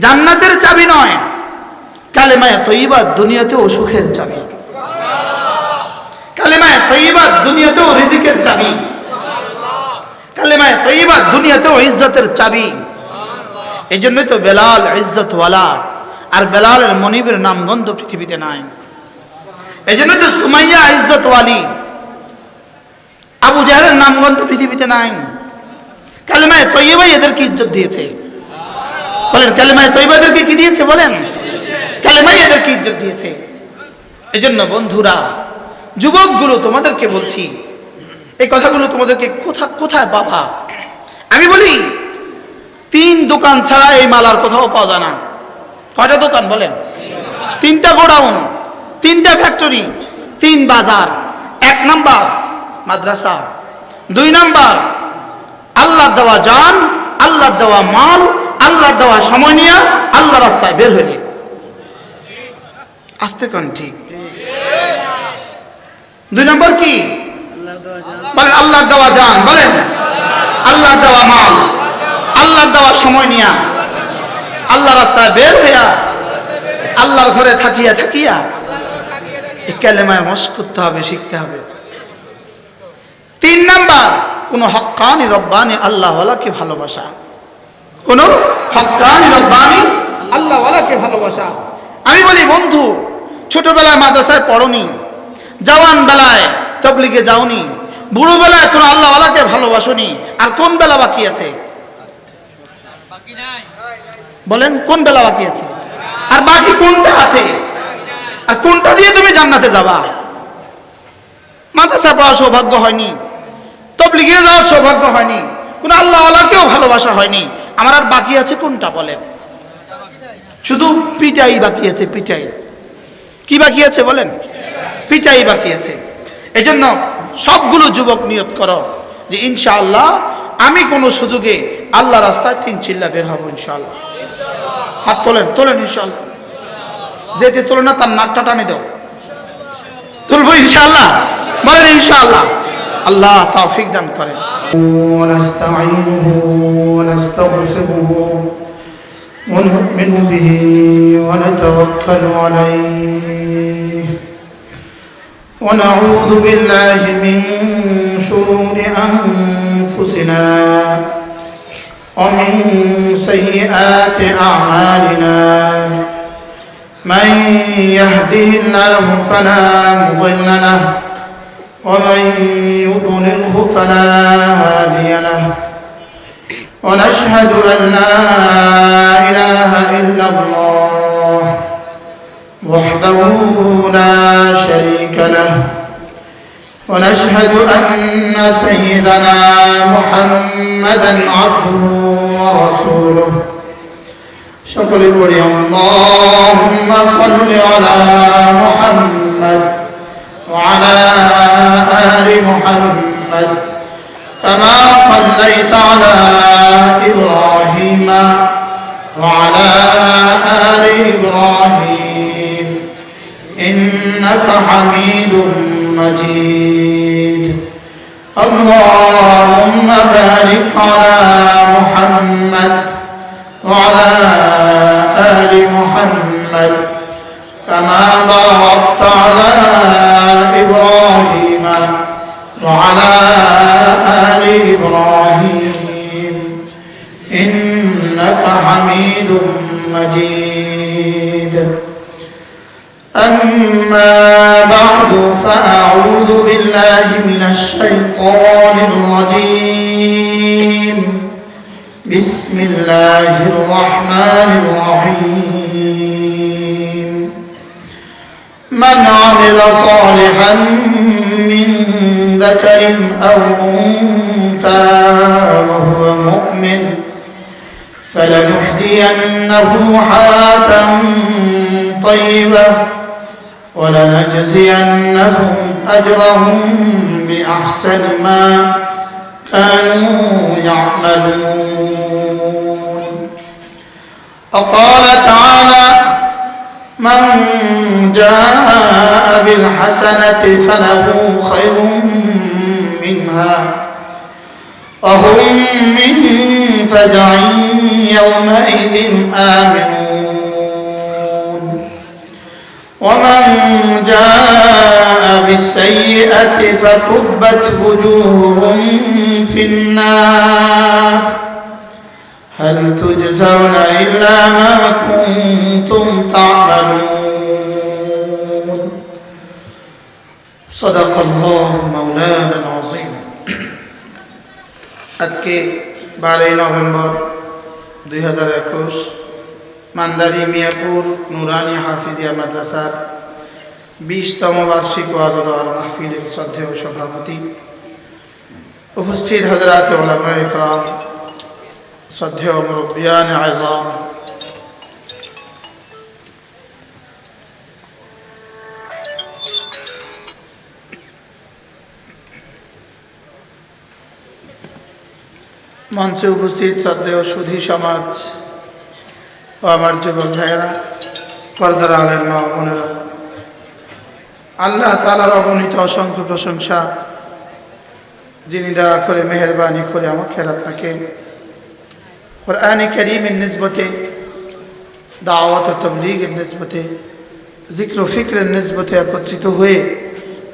জান্নাতের চাবি নয়, কালেমায়ে তয়্যিবা দুনিয়াতেও সুখের চাবি, কালেমায়ে তয়্যিবা দুনিয়াতেও রিজিকের চাবি, কালেমায়ে তয়্যিবা দুনিয়াতেও ইজ্জতের চাবি। এই জন্যই তো বেলাল ইজ্জতওয়ালা, আর বেলালের মনিবের নামগন্ধ পৃথিবীতে নাই। এই জন্য তো সুমাইয়া ইজ্জতওয়ালি, আবু জাহেলের নামগন্ধ পৃথিবীতে নাই। কালেমায়ে তয়্যিবাই এদেরকে ইজ্জত দিয়েছে। বলেন কালেমায়ে তয়্যিবা এদেরকে কি দিয়েছে? বলেন কালেমাই এদেরকে ইজ্জত দিয়েছে। এই জন্য বন্ধুরা, যুবকগুলো, তোমাদেরকে বলছি, এই কথাগুলো তোমাদেরকে কোথায় পাবা? আমি বলি 3 দোকান ছাড়া এই মাল আর কোথাও পাওয়া যায় না। কয়টা দোকান বলেন? 3টা গোডাউন, 3টা ফ্যাক্টরি, 3 বাজার। 1 নাম্বার মাদ্রাসা, 2 নাম্বার আল্লাহর দেওয়া জান, আল্লাহর দেওয়া মাল, আল্লাহর দেওয়া সময় নিয়ে আল্লাহ রাস্তায় বের হইলে। আসতে কোন ঠিক? 2 নম্বর কি বলেন? আল্লাহর দেওয়া জান, বলেন আল্লাহর দেওয়া মাল, আল্লাহর দেওয়া সময় নিয়া আল্লাহ রাস্তায় বের হইয়া আল্লাহর ঘরে থাকিয়া এই কালেমায় মশক করতে হবে, শিখতে হবে। 3 নাম্বার কোন হক্কানি রব্বানি আল্লাহওয়ালাকে ভালোবাসা, কোন হক্কানি রব্বানি আল্লাহওয়ালাকে ভালোবাসা। আমি বলি বন্ধু, ছোটবেলায় মাদ্রাসায় পড়নি, জওয়ান বেলায় তাবলীগে যাওনি, বুড়ো বেলায় কোন আল্লাহওয়ালাকে ভালোবাসনি, আর কোন বেলা বাকি আছে? বলেন কোন বেলা বাকি আছে? আর বাকি কোনটা আছে? আর কোনটা দিয়ে তুমি জান্নাতে যাবা? মাদ্রাসা পড়ার সৌভাগ্য হয়নি, তাবলীগে যাওয়ার সৌভাগ্য হয়নি, কোন আল্লাহওয়ালাকেও ভালোবাসা হয়নি, আমার আর বাকি আছে কোনটা? বলেন শুধু পিটাই বাকি আছে। পিটাই কি বাকি আছে? বলেন পিটাই বাকি আছে। এজন্য সবগুলো যুবক নিয়ত করো যে ইনশাআল্লাহ আমি কোন সুযোগে আল্লাহ রাস্তায় 3 চিল্লা বের হব ইনশাআল্লাহ। হাত তোলেন ইনশাআল্লাহ। যেতে তোলে না তার নাকটা টানে দাও। তুলবো ইনশাআল্লাহ, বলেন ইনশাআল্লাহ। আল্লাহ তৌফিক দান করেন। ونؤمن به ونتوكل عليه ونعوذ بالله من شرور أنفسنا ومن سيئات أعمالنا من يهده الله فلا مضل له ومن يضلله فلا هادي له ونشهد أن لا إله إلا الله وحده لا شريك له ونشهد أن سيدنا محمدا عبده ورسوله شكر بني اللهم صل على محمد وعلى آل محمد كما صليت على إبراهيم وعلى آل إبراهيم إنك حميد مجيد اللهم بارك على محمد وعلى آل محمد كما باركت على إبراهيم وعلى آل إبراهيم إنك حميد مجيد أما بعد فأعوذ بالله من الشيطان الرجيم بسم الله الرحمن الرحيم من عمل صالحا من ذكر أو أنثى وهو مؤمن فلنحيينه حياة طيبة ولنجزينهم أجرهم بأحسن ما كانوا يعملون وقال تعالى من جاء بالحسنة فله خير منها وهم من فزع يومئذ آمنون ومن جاء بالسيئة فكبت وجوههم في النار هل تجزون إلا ما كنتم تعملون صدق الله مولانا العظيم আজকে 12 নভেম্বর 2021 মান্দারি মিয়াপুর নুরানি হাফিজিয়া মাদ্রাসার 20তম বার্ষিক ওয়াজ ও দোয়া মাহফিলের শ্রদ্ধেয় সভাপতি উপস্থিত হযরত উলামায়ে কেরাম শ্রদ্ধেয় মুরব্বিয়ান আযম মঞ্চে উপস্থিত শ্রদ্ধেয় সুধী সমাজ ও আমার যুবক ভাইয়েরা, পর্দার আলের মা বোনেরা, আল্লাহ তাআলার অগণিত অসংখ্য প্রশংসা যিনি দয়া করে মেহেরবানি করে আমাকে আপনাকে কোরআনে কারীমের নিসবতে, দাওয়াত ও তাবলীগের নিসবতে, জিক্র ও ফিকরের নিসবতে একত্রিত হয়ে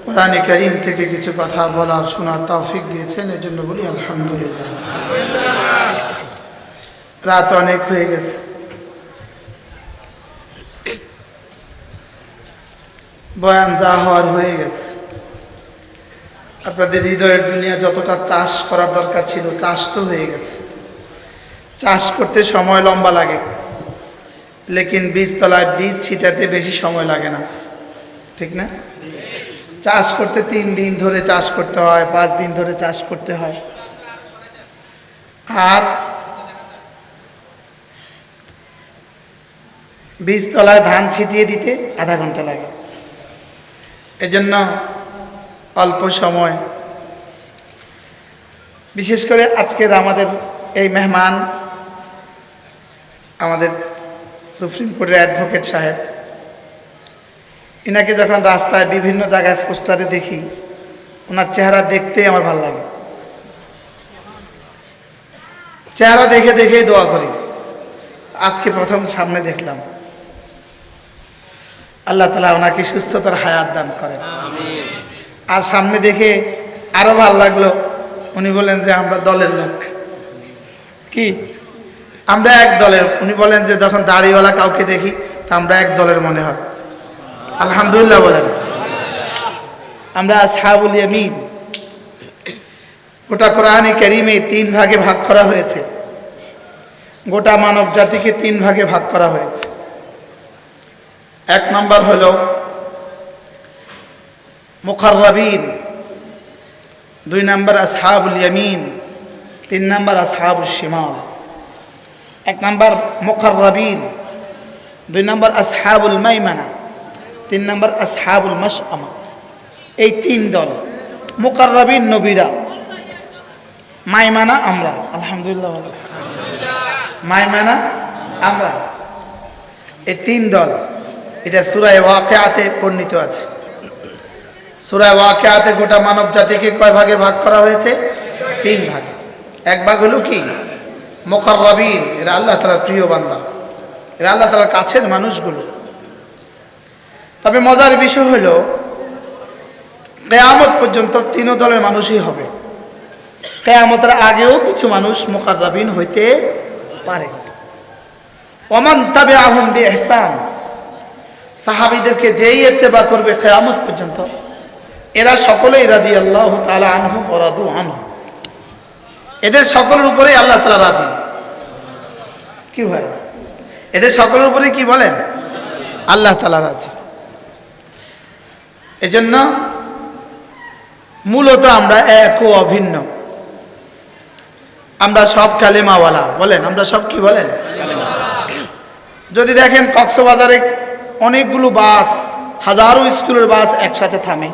কোরআনে কারীম থেকে কিছু কথা বলার শোনার তৌফিক দিয়েছেন, এজন্য বলি আলহামদুলিল্লাহ। রাত অনেক হয়ে গেছে, বয়ান যা হওয়ার হয়ে গেছে। আপনাদের হৃদয়ের দুনিয়া যতটা চাষ করার দরকার ছিল চাষ তো হয়ে গেছে। চাষ করতে সময় লম্বা লাগে, লেকিন বীজতলায় বীজ ছিটাতে বেশি সময় লাগে না, ঠিক না? চাষ করতে 3 দিন ধরে চাষ করতে হয়, 5 দিন ধরে চাষ করতে হয়, আর বীজতলায় ধান ছিটিয়ে দিতে আধা ঘন্টা লাগে। এজন্য অল্প সময়, বিশেষ করে আজকের আমাদের এই মেহমান আমাদের সুপ্রিম কোর্টের অ্যাডভোকেট সাহেব, ইনাকে যখন রাস্তায় বিভিন্ন জায়গায় পোস্টারে দেখি, ওনার চেহারা দেখতেই আমার ভালো লাগে। চেহারা দেখে দেখেই দোয়া করি। আজকে প্রথম সামনে দেখলাম, আল্লাহ তাআলা ওনাকে সুস্থতার হায়াত দান করেন। আর সামনে দেখে আরো ভালো লাগলো, উনি বলেন যে আমরা দলের লোক। কি আমরা এক দলের? উনি বলেন যে যখন দাড়িওয়ালা কাউকে দেখি তা আমরা এক দলের মনে হয়। আলহামদুলিল্লাহ বলেন। আমরা আসহাবুল ইয়ামিন। গোটা কোরআনে কারীমে 3 ভাগে ভাগ করা হয়েছে, গোটা মানব জাতিকে 3 ভাগে ভাগ করা হয়েছে। 1 নম্বর হলো মুকাররাবিন, 2 নম্বর আসহাবুল ইয়ামিন, 3 নম্বর আসহাবুশ শিমাল। 1 নম্বর মুকাররাবিন, 2 নম্বর আসহাবুল মাইমানা, 3 নম্বর আসহাবুল মাশআমা। এই 3 দল। মুকাররাবিন নবীরা, মাইমানা আমরা। আলহামদুলিল্লাহ। মাইমানা আমরা। এই 3 দল। এটা সূরা ওয়াকিয়াতে বর্ণিত আছে। সূরা ওয়াকিয়াতে গোটা মানব জাতিকে কয় ভাগে ভাগ করা হয়েছে? 3 ভাগে। 1 ভাগ হলো কি? মুকাররাবিন, এরা আল্লাহ তাআলার প্রিয় বান্দা, এরা আল্লাহ তাআলার কাছের মানুষগুলো। তবে মজার বিষয় হলো কিয়ামত পর্যন্ত 3 দলের মানুষই হবে। কিয়ামতের আগেও কিছু মানুষ মুকাররাবিন হইতে পারে। ওমান তাবিআহুম বিইহসান, সাহাবীদেরকে যেই ইত্তেবা করবে কিয়ামত পর্যন্ত, এরা সকলেই রাদিয়াল্লাহু তাআলা আনহুম ওয়া রাদু আনহু, এদের সকলের উপরেই আল্লাহ তাআলা রাজি। কি ভাই, এদের সকলের উপরেই কি বলেন? আল্লাহ তাআলা রাজি। এজন্য মূলত আমরা এক ও অভিন্ন। আমরা সব কালেমাওয়ালা। বলেন আমরা সব কি বলেন? যদি দেখেন কক্সবাজারে অনেকগুলো বাস, হাজারো স্কুলের বাস একসাথে থামে।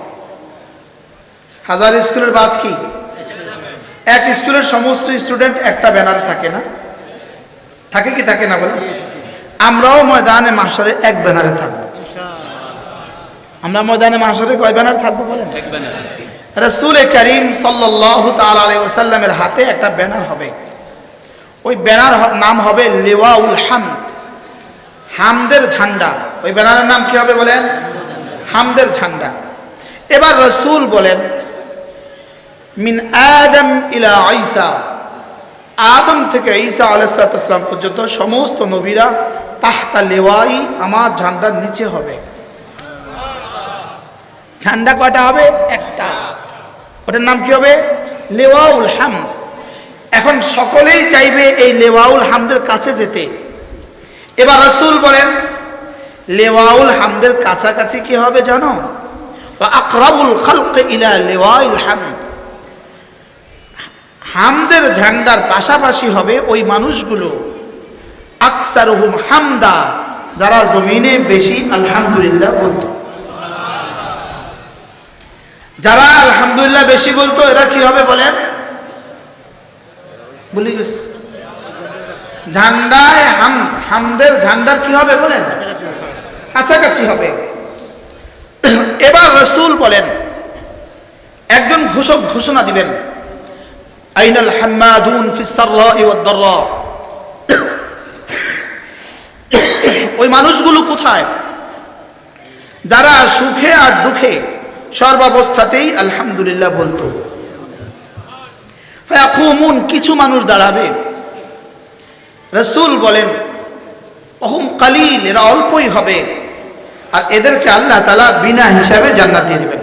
হাজার স্কুলের বাস কি এক স্কুলের সমস্ত স্টুডেন্ট একটা ব্যানারে থাকে না? থাকে কি থাকে না? বলেন। আমরাও ময়দানে মাহশরে এক ব্যানারে থাকবো। আমরা ময়দানে মাহশরে কয় ব্যানারে থাকবো বলেন? এক ব্যানারে। রাসূল করিম সাল্লাল্লাহু তাআলা আলাইহি ওয়াসাল্লামের হাতে একটা ব্যানার হবে। ওই ব্যানার নাম হবে লিওয়াউল হামদ, হামদের ঝান্ডা। ওই ব্যানারের নাম কি হবে বলেন? হামদের ঝান্ডা। এবার রাসূল বলেন মিন আদম ইলা ঈসা, আদম থেকে ঈসা আলাইহিস সালাম পর্যন্ত সমস্ত নবীরা তাহতা লিওয়াই, আমার ঝান্ডার নিচে হবে। ঝান্ডা কয়টা হবে? একটা। ওটার নাম কি হবে? লিওয়াউল হামদ। এখন সকলেই চাইবে এই লিওয়াউল হামদের কাছে যেতে। এবার রাসূল বলেন লিওয়াউল হামদের কাছাকাছি কি হবে জানো? ওয়া আকরাবুল খালক ইলা লিওয়াইল হামদ, হামদের ঝান্ডার পাশাপাশি হবে ওই মানুষগুলো আকসারুহুম হামদা, যারা জমিনে বেশি আলহামদুলিল্লাহ বলতো। যারা আলহামদুলিল্লাহ বেশি বলতো এরা কি হবে বলেন? বলি গেছে ঝান্ডায় হামদের ঝান্ডার কি হবে বলেন? কাছাকাছি হবে। এবার রাসূল বলেন একজন ঘোষক ঘোষণা দিবেন আইনাল হাম্মাদুন ফিস সাররাই ওয়াদ দাররা, ওই মানুষগুলো কোথায় যারা সুখে আর দুঃখে সর্বাবস্থাতেই আলহামদুলিল্লাহ বলতো। ফায়াকুমুন, কিছু মানুষ দাঁড়াবে। রাসূল বলেন অহুম কালিল, এরা অল্পই হবে, আর এদেরকে আল্লাহ তাআলা বিনা হিসাবে জান্নাত দিয়ে দিবেন।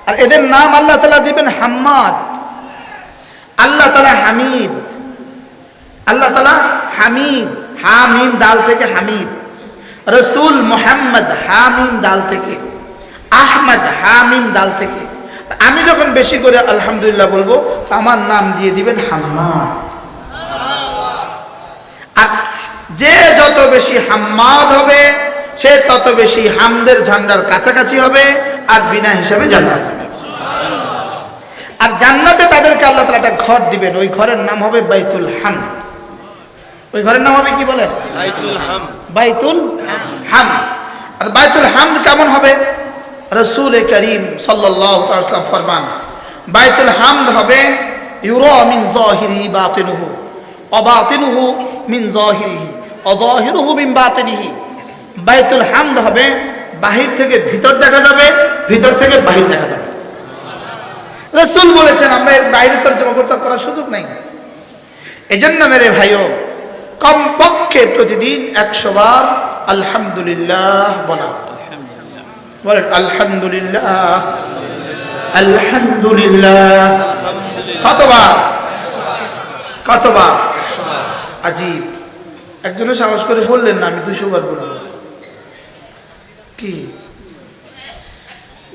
আর এদের নাম আল্লাহ তাআলা দিবেন হাম্মাদ। আল্লাহ তাআলা হামিদ, আল্লাহ তাআলা হামিদ, হামিম দাল থেকে হামিদ। রাসূল মুহাম্মদ হামিম দাল থেকে, আহমদ হামিম দাল থেকে। আমি যখন বেশি করে আলহামদুলিল্লাহ বলবো তো আমার নাম দিয়ে দিবেন হাম্মাদ। আর যে যত বেশি হাম্মাদ হবে সে তত বেশি হামদের ঝান্ডার কাছাকাছি হবে আর বিনা হিসাবে জান্নাত যাবে। আর জান্নাতে তাদেরকে আল্লাহ তাআলা একটা ঘর দিবেন, ওই ঘরের নাম হবে বাইতুল হামদ। ওই ঘরের নাম হবে কি বলেন? বাইতুল হামদ। বাইতুল হামদ। আর বাইতুল হামদ কেমন হবে? রাসূল করিম সাল্লাল্লাহু আলাইহি ওয়াসাল্লাম ফরমান বাইতুল হামদ হবে ইউরা মিন যাহিরিহি বাতিনুহু ওয়া বাতিনুহু মিন যাহিরিহি ওয়া যাহিরুহু মিন বাতিনিহি। বাইতুল হামদ হবে বাহির থেকে ভিতর দেখা যাবে, ভিতর থেকে বাহির দেখা যাবে। রাসূল বলেছেন আমরা এর বাইরে তরজমা করার সুযোগ নাই। এজন্য মেরে ভাইও কমপক্ষে প্রতিদিন 100 বার আলহামদুলিল্লাহ বলা। বলেন আলহামদুলিল্লাহ, আলহামদুলিল্লাহ। কতবার? কতবার? আজীব, একজনে সাহস করে বললেন না আমি 200 বার বলবো। কি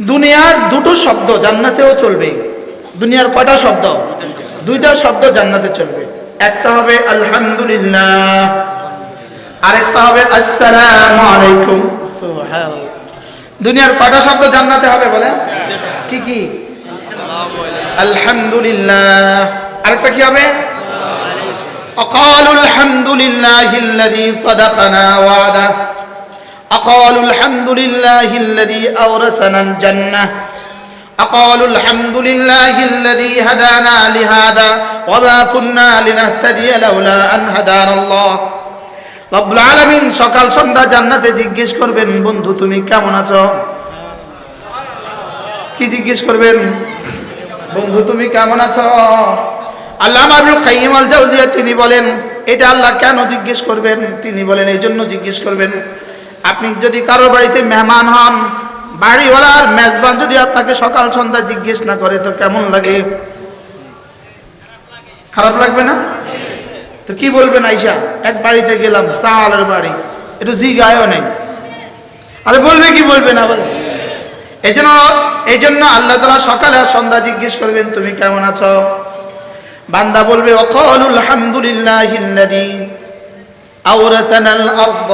দুনিয়ার দুটো শব্দ জান্নাতেও চলবে। দুনিয়ার কয়টা শব্দ? দুইটা শব্দ জান্নাতে চলবে। একটা হবে আলহামদুলিল্লাহ, আরেকটা হবে আসসালামু আলাইকুম। সুবহানাল্লাহ। দুনিয়ার কয়টা শব্দ জান্নাতে হবে বলেন? কি কি? আলহামদুলিল্লাহ, আরেকটা কি হবে? আকালুল হামদুলিল্লাহিল্লাযী সাদাকানা ওয়াদা, আকালুল হামদুলিল্লাহিল্লাযী আওরাসানাল জান্নাহ, আকালুল হামদুলিল্লাহিল্লাযী হাদানা লিহাদা ওয়া মা কুন্না লিনাহতাদিয়া লাউলা আন হাদানাল্লাহ। রব্বুল আলামিন সকাল সন্ধ্যা জান্নাতে জিজ্ঞেস করবেন বন্ধু তুমি কেমন আছো? কি জিজ্ঞেস করবেন? বন্ধু তুমি কেমন আছো? আল্লামা ইবনুল কাইয়্যিম আল জাওজিয়া তিনি বলেন এটা আল্লাহ কেন জিজ্ঞেস করবেন? তিনি বলেন এই জন্য জিজ্ঞেস করবেন, আপনি যদি কারোর বাড়িতে মেহমান হন, বাড়িওয়ালার মেজবান যদি আপনাকে সকাল সন্ধ্যা জিজ্ঞেস না করে তো কেমন লাগে? খারাপ লাগবে না? তো কি বলবেন? আইসা এক বাড়িতে গেলাম, চালের বাড়ি, একটু জিগায়ও নেই, আরে বলবে কি বলবে না বলে? এই জন্য আল্লাহ তাআলা সকালে আর সন্ধ্যা জিজ্ঞেস করবেন তুমি কেমন আছো। বান্দা বলবে ওয়াকালুল হামদুলিল্লাহিল্লাযী আওরাসানাল আরদ।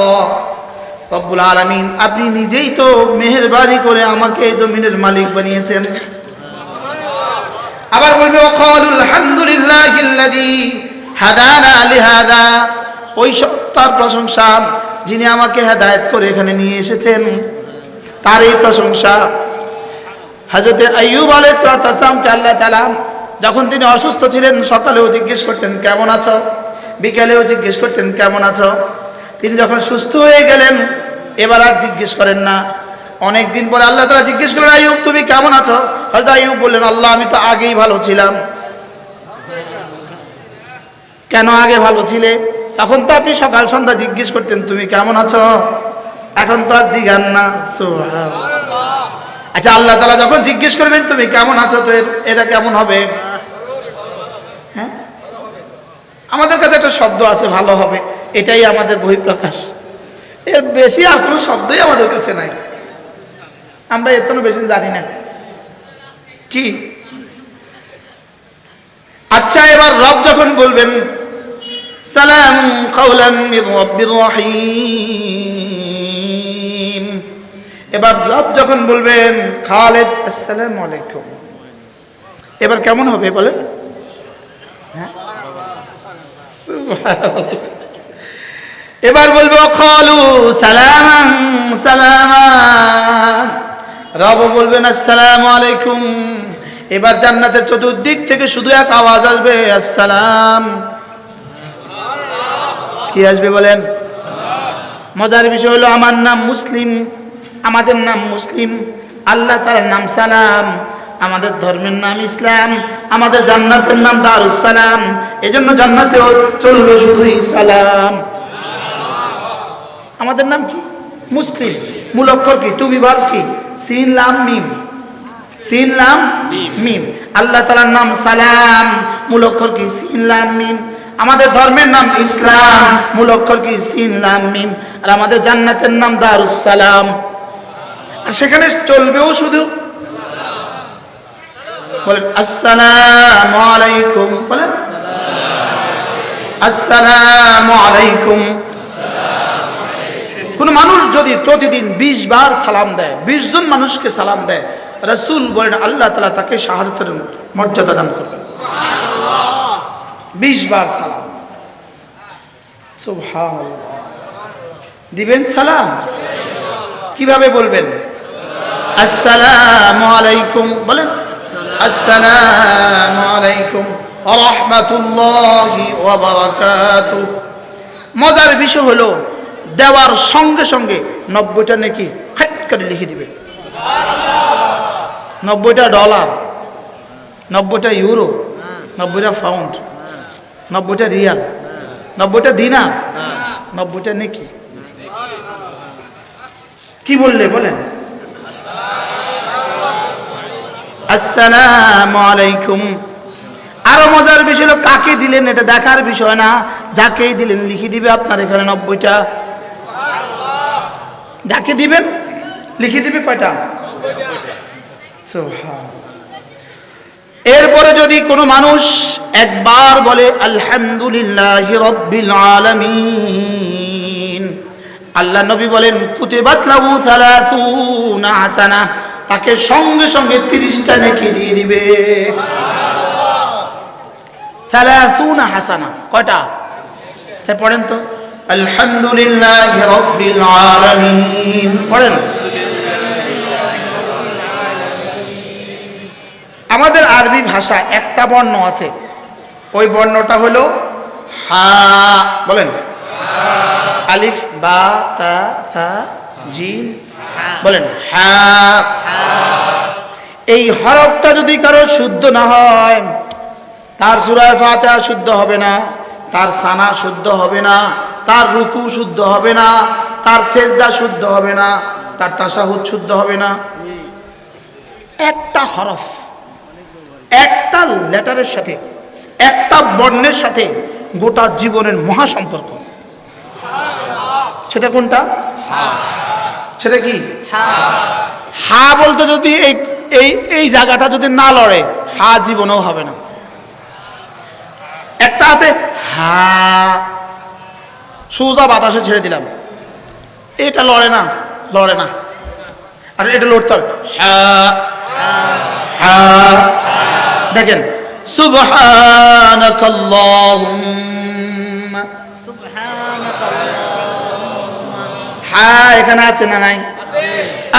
রব্বুল আলামিন আপনি নিজেই তো মেহেরবানি করে আমাকে এই জমিনের মালিক বানিয়েছেন। আবার বলবে ওয়াকালুল হামদুলিল্লাহিল্লাযী হাদানা লিহাদা, ওই তার প্রশংসা যিনি আমাকে হেদায়েত করে এখানে নিয়ে এসেছেন তারই প্রশংসা। হযরত আইয়ুব আলাইহিস সালামকে আল্লাহ তাআলা যখন তিনি অসুস্থ ছিলেন সকালেও জিজ্ঞেস করতেন কেমন আছো, বিকেলেও জিজ্ঞেস করতেন কেমন আছো। তিনি যখন সুস্থ হয়ে গেলেন এবার আর জিজ্ঞেস করেন না। অনেক দিন পরে আল্লাহ তাআলা জিজ্ঞেস করলেন আইয়ুব তুমি কেমন আছো? হযরত আইয়ুব বললেন আল্লাহ আমি তো আগেই ভালো ছিলাম। কেন আগে ভালো ছিলে? তখন তো আপনি সকাল সন্ধ্যা জিজ্ঞেস করতেন তুমি কেমন আছো, এখন তো আর জিজ্ঞান না। সুবহানাল্লাহ। আচ্ছা আল্লাহ তাআলা যখন জিজ্ঞেস করবেন তুমি কেমন আছো তো এটা কেমন হবে? হ্যাঁ, আমাদের কাছে একটা শব্দ আছে ভালো হবে, এটাই আমাদের বহিঃপ্রকাশ, এর বেশি আর কোনো শব্দই আমাদের কাছে নাই, আমরা এর কোনো বেশি জানি না কি। আচ্ছা এবার রব যখন বলবেন সালাম কাওলাম মির রাব্বির রহিম, এবার রব যখন বলবেন খালিদ আসসালামু আলাইকুম, এবার কেমন হবে বলেন? হ্যাঁ, এবার বলবো খালু সালামান সালামান, রব বলবেন আসসালামু আলাইকুম। এবার জান্নাতের চতুর্দিক থেকে শুধু এক আওয়াজ আসবে আসসালাম। কি আসবে বলেন? মজার বিষয় হলো আমার নাম মুসলিম, আমাদের নাম মুসলিম, আল্লাহ তাআলার নাম সালাম, আমাদের ধর্মের নাম ইসলাম, আমাদের জান্নাতের নাম দারুস সালাম। এজন্য জান্নাতেও চলবে শুধুই সালাম। আমাদের নাম কি? মুসলিম। মূল অক্ষর কি? টু বি ভার্ব কি? সিন লাম মিম, সিন লাম মিম। আল্লাহ তাআলার নাম সালাম, মূল অক্ষর কি? সিন লাম মিম। আমাদের ধর্মের নাম ইসলাম, মূল অক্ষর কি? সিন লাম মিম। আর আমাদের জান্নাতের নাম দারুস সালাম। আর সেখানে চলবেও শুধু বলেন আসসালামু আলাইকুম, বলেন আসসালামু আলাইকুম। কোন মানুষ যদি প্রতিদিন 20 বার সালাম দেয়, 20 জন মানুষকে সালাম দেয়, রাসূল বলেন আল্লাহ তাআলা তাকে শাহাদাতের মর্যাদা দান করবেন। 20 বার সালাম। সুবহানাল্লাহ। দিবেন সালাম? কিভাবে বলবেন? আসসালামু আলাইকুম, বলেন আসসালামু আলাইকুম ওয়া রাহমাতুল্লাহি ওয়া বারাকাতুহু। মজার বিষয় হলো দেওয়ার সঙ্গে সঙ্গে 90টা নাকি হাট করে লিখে দিবে। 90টা ডলার, 90টা ইউরো, 90টা পাউন্ড, 90টা রিয়াল, 90টা দিনার, 90টা নাকি। কি বললে বলেন? আসসালামু আলাইকুম। আরো মজার বিষয় হলো কাকে দিলেন এটা দেখার বিষয় না, যাকেই দিলেন লিখে দিবে আপনার এখানে 90টা। যাকে দিবেন লিখে দিবে কয়টা? এরপরে যদি কোনো মানুষ একবার বলে আলহামদুলিল্লাহি রাব্বিল আলামিন, আল্লাহ নবী বলেন কুতিবাত লাহু 30 হাসানা, তাকে সঙ্গে সঙ্গে 30টা নেকি দিয়ে দিবে। 30 হাসানা কয়টা? সে পড়েন তো আলহামদুলিল্লাহি রাব্বিল আলামিন, পড়েন। আমাদের আরবি ভাষা একটা বর্ণ আছে, ওই বর্ণটা হলো হা, বলেন আলিফ বা তা সা জিম, বলেন হা। এই হরফটা যদি কারো শুদ্ধ না হয়, তার সূরা ফাতিহা শুদ্ধ হবে না, তার সানা শুদ্ধ হবে না, তার রুকু শুদ্ধ হবে না, তার সেজদা শুদ্ধ হবে না, তার তাশাহুদ শুদ্ধ হবে না। একটা হরফ, একটা লেটারের সাথে, একটা বর্ণের সাথে গোটা জীবনের মহা সম্পর্ক। সেটা কোনটা? সেটা কি? হা বলতে যদি এই জায়গাটা যদি না লড়ে, হা জীবনেও হবে না। একটা আছে হা, সোজা বাতাসে ছেড়ে দিলাম, এটা লড়ে না, লড়ে না। আর এটা লড়তে হবে হা হা। দেখেন সুবহানাকাল্লাহুম্মা, হা এখানে আছে না নাই?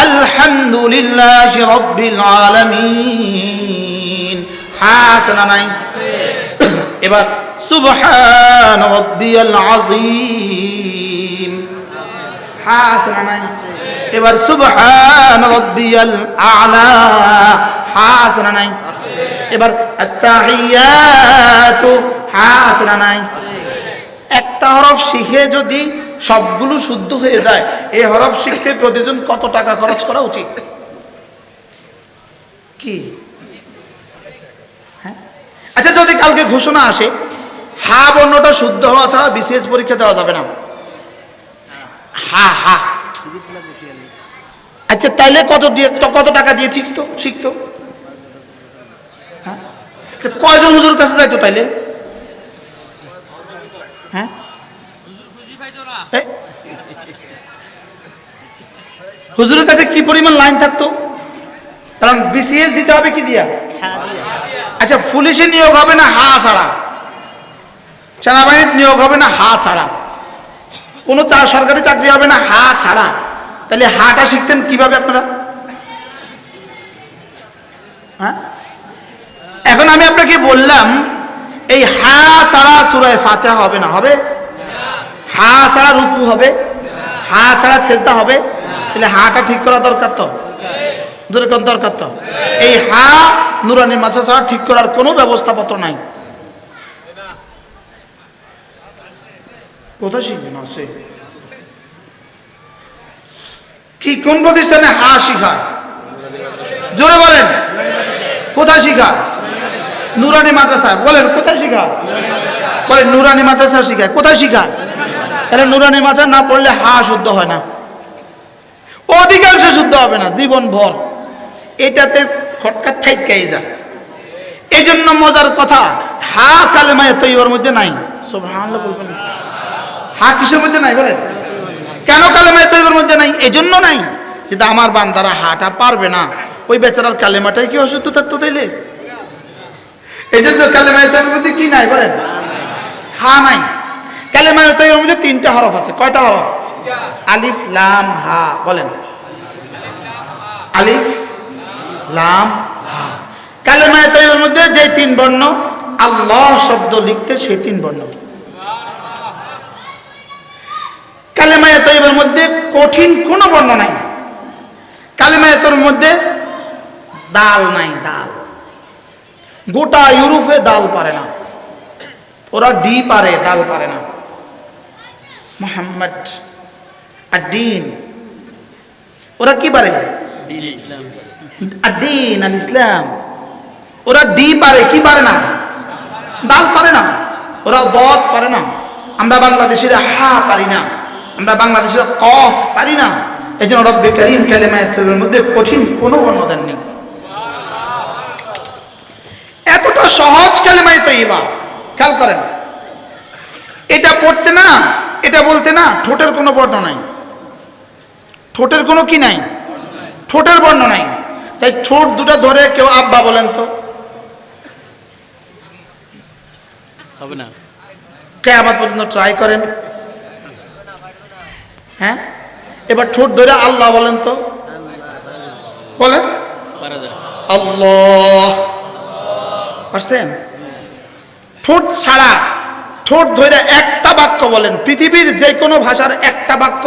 আলহামদুলিল্লাহি রাব্বিল আলামিন, হা হা আছে না নাই? এবার সুবহান রাব্বিয়াল আযীম, হা আছে না নাই? এবার সুবহান রাব্বিয়াল আ'লা, হা আছে না নাই? এবার আত-তাহিয়াতু, হা আছে না নাই? একটা হরফ শিখে যদি সবগুলো শুদ্ধ হয়ে যায়, এই হরফ শিখতে প্রতিজন কত টাকা খরচ করা উচিত? কি? হ্যাঁ, আচ্ছা যদি কালকে ঘোষণা আসে হা বর্ণটা শুদ্ধ হওয়া ছাড়া বিসিএস পরীক্ষা দেওয়া যাবে না, হা হা, আচ্ছা তাইলে কত টাকা দিয়ে শিখতো? হ্যাঁ, কয়জন হুজুর কাছে যাইতো তাইলে? হ্যাঁ, হুজুরের কাছে কি পরিমাণ লাইন থাকতো? কারণ বিসিএস দিতে হবে কি দিয়া? আচ্ছা পুলিশে নিয়োগ হবে না হা ছাড়া, সেনাবাহিনীর নিয়োগ হবে না হা ছাড়া, কোনো সরকারি চাকরি হবে না হা ছাড়া, তাহলে হাটা শিখতেন কিভাবে আপনারা? হ্যাঁ, এখন আমি আপনাকে বললাম এই হা ছাড়া সূরা ফাতিহা হবে না, হবে? হা ছাড়া রুকু হবে, হা ছাড়া সেজদা হবে, তাহলে হাটা ঠিক করা দরকার তো, যেরকম দরকার তো। এই হা নুরানি মাদ্রাসা ছাড়া ঠিক করার কোনো ব্যবস্থাপত্র নাই। কোথায় শিখবেন? আছে কি কোন প্রতিষ্ঠানে হা শিখায়? জোরে বলেন, কোথায় শিখায়? নুরানি মাদ্রাসা। বলেন কোথায় শিখায়? বলেন নুরানি মাদ্রাসা শিখায়। কোথায় শিখায়? তাহলে নুরানি মাদ্রাসা না পড়লে হা শুদ্ধ হয় না, অধিকাংশ শুদ্ধ হবে না জীবন ভর, এটাতে খটকা থাইকাই যায়। এই জন্য মজার কথা, হা কালেমায়ে তৈয়বার মধ্যে নাই। সুবহানাল্লাহ বলবেন, হা কিসের মধ্যে নাই? বলেন কেন কালেমায়ে তৈয়বার মধ্যে নাই? এই জন্য নাই যে আমার বান্দারা হাটা পারবে না, ওই বেচারার কালেমাটাই কি অশুদ্ধ থাকতো তাইলে? এই জন্য কালেমায়ে তৈয়বার মধ্যে কি নাই? বলেন হা নাই। কালেমায়ে তৈয়বার মধ্যে 3টা হরফ আছে। কয়টা হরফ? আলিফ লাম হা। বলেন আলিফ লাম হা। কালেমায়ে তৈয়বার মধ্যে যে 3 বর্ণ, আল্লাহ শব্দ লিখতে সেই 3 বর্ণ। কালেমায়ে তৈয়বার মধ্যে কঠিন কোনো বর্ণ নাই। কালেমায়ে তৈয়বার মধ্যে দাল নাই, দাল। গোটা ইউরোপে দাল পারে না, ওরা ডি পারে, দাল পারে না। মুহাম্মদ আদ-দ্বীন, ওরা কি পারে? আদ-দ্বীন আল ইসলাম। ওরা ডি পারে, কি পারে না? দাল পারে না। ওরা দদ পারে না। আমরা বাংলাদেশের হা পারি না, আমরা বাংলাদেশের কফ পারি না। এই জন্য রব্বে কারীম কালেমায়ে তৈয়বার মধ্যে কঠিন কোনো বর্ণ দেননি। এতটা সহজ কালেমায়ে তৈয়বা, খেয়াল করেন। এটা পড়তে না, এটা বলতে না, ঠোঁটের কোনো বর্ণ নাই, ঠোঁটের কোনো কি নাই? ঠোঁটের বর্ণ নাই। তাই ঠোঁট দুটো ধরে কেউ আব্বা বলেন তো হবে না। কিয়ামত পর্যন্ত ট্রাই করেন। হ্যাঁ, এবার ঠোঁট ধরে আল্লাহ বলেন তো, বলেন আল্লাহ, পারছেন? ঠোঁট ছাড়া, ঠোঁট ধরে একটা বাক্য বলেন, পৃথিবীর যে কোনো ভাষার একটা বাক্য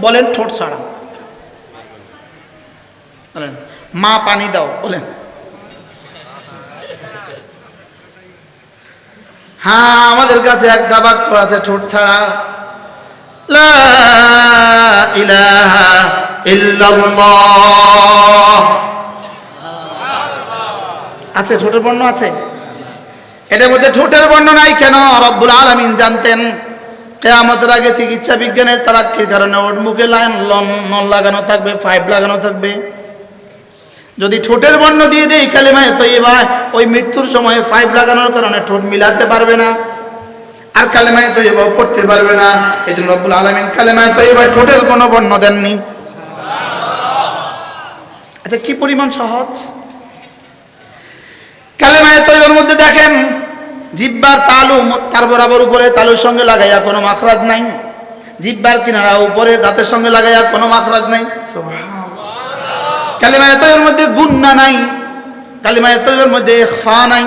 বলেন ঠোঁট ছাড়া। বলেন মা পানি দাও, বলেন। হ্যাঁ, আমাদের কাছে একটা বাক্য আছে ঠোঁট ছাড়া, লা ইলাহা ইল্লাল্লাহ। আছে, ঠোঁটের বর্ণ আছে। এটার মধ্যে ঠোঁটের বর্ণ নাই কেন? রব্বুল আলামিন জানতেন কিয়ামতের আগে চিকিৎসা বিজ্ঞানের তারাক্কির কারণে ওর মুখে নল লাগানো থাকবে, 5 লাগানো থাকবে। যদি ঠোঁটের বর্ণ দিয়ে দেই কালেমায়ে তৈয়বা, ওই মৃত্যুর সময় 5 লাগানোর কারণে ঠোঁট মিলাতে পারবে না, আর কালেমায়ে তৈয়বা পড়তে পারবে না। এই জন্য রব্বুল আলামিন কালেমায়ে তৈয়বায় ঠোঁটের কোনো বর্ণ দেননি। আচ্ছা কি পরিমাণ সহজ! কালেমায়ে তৈয়বার মধ্যে দেখেন জিহ্বার তালু তার বরাবর উপরে তালুর সঙ্গে লাগাইয়া কোনো মাখরাজ নাই, জিহ্বার কিনারা উপরে দাঁতের সঙ্গে লাগাইয়া কোনো মাখরাজ নাই। সুবহানাল্লাহ। কালেমায়ে তৈয়বার মধ্যে গুন্না নাই, কালিমায়ে তৈয়বার মধ্যে ইখফা নাই,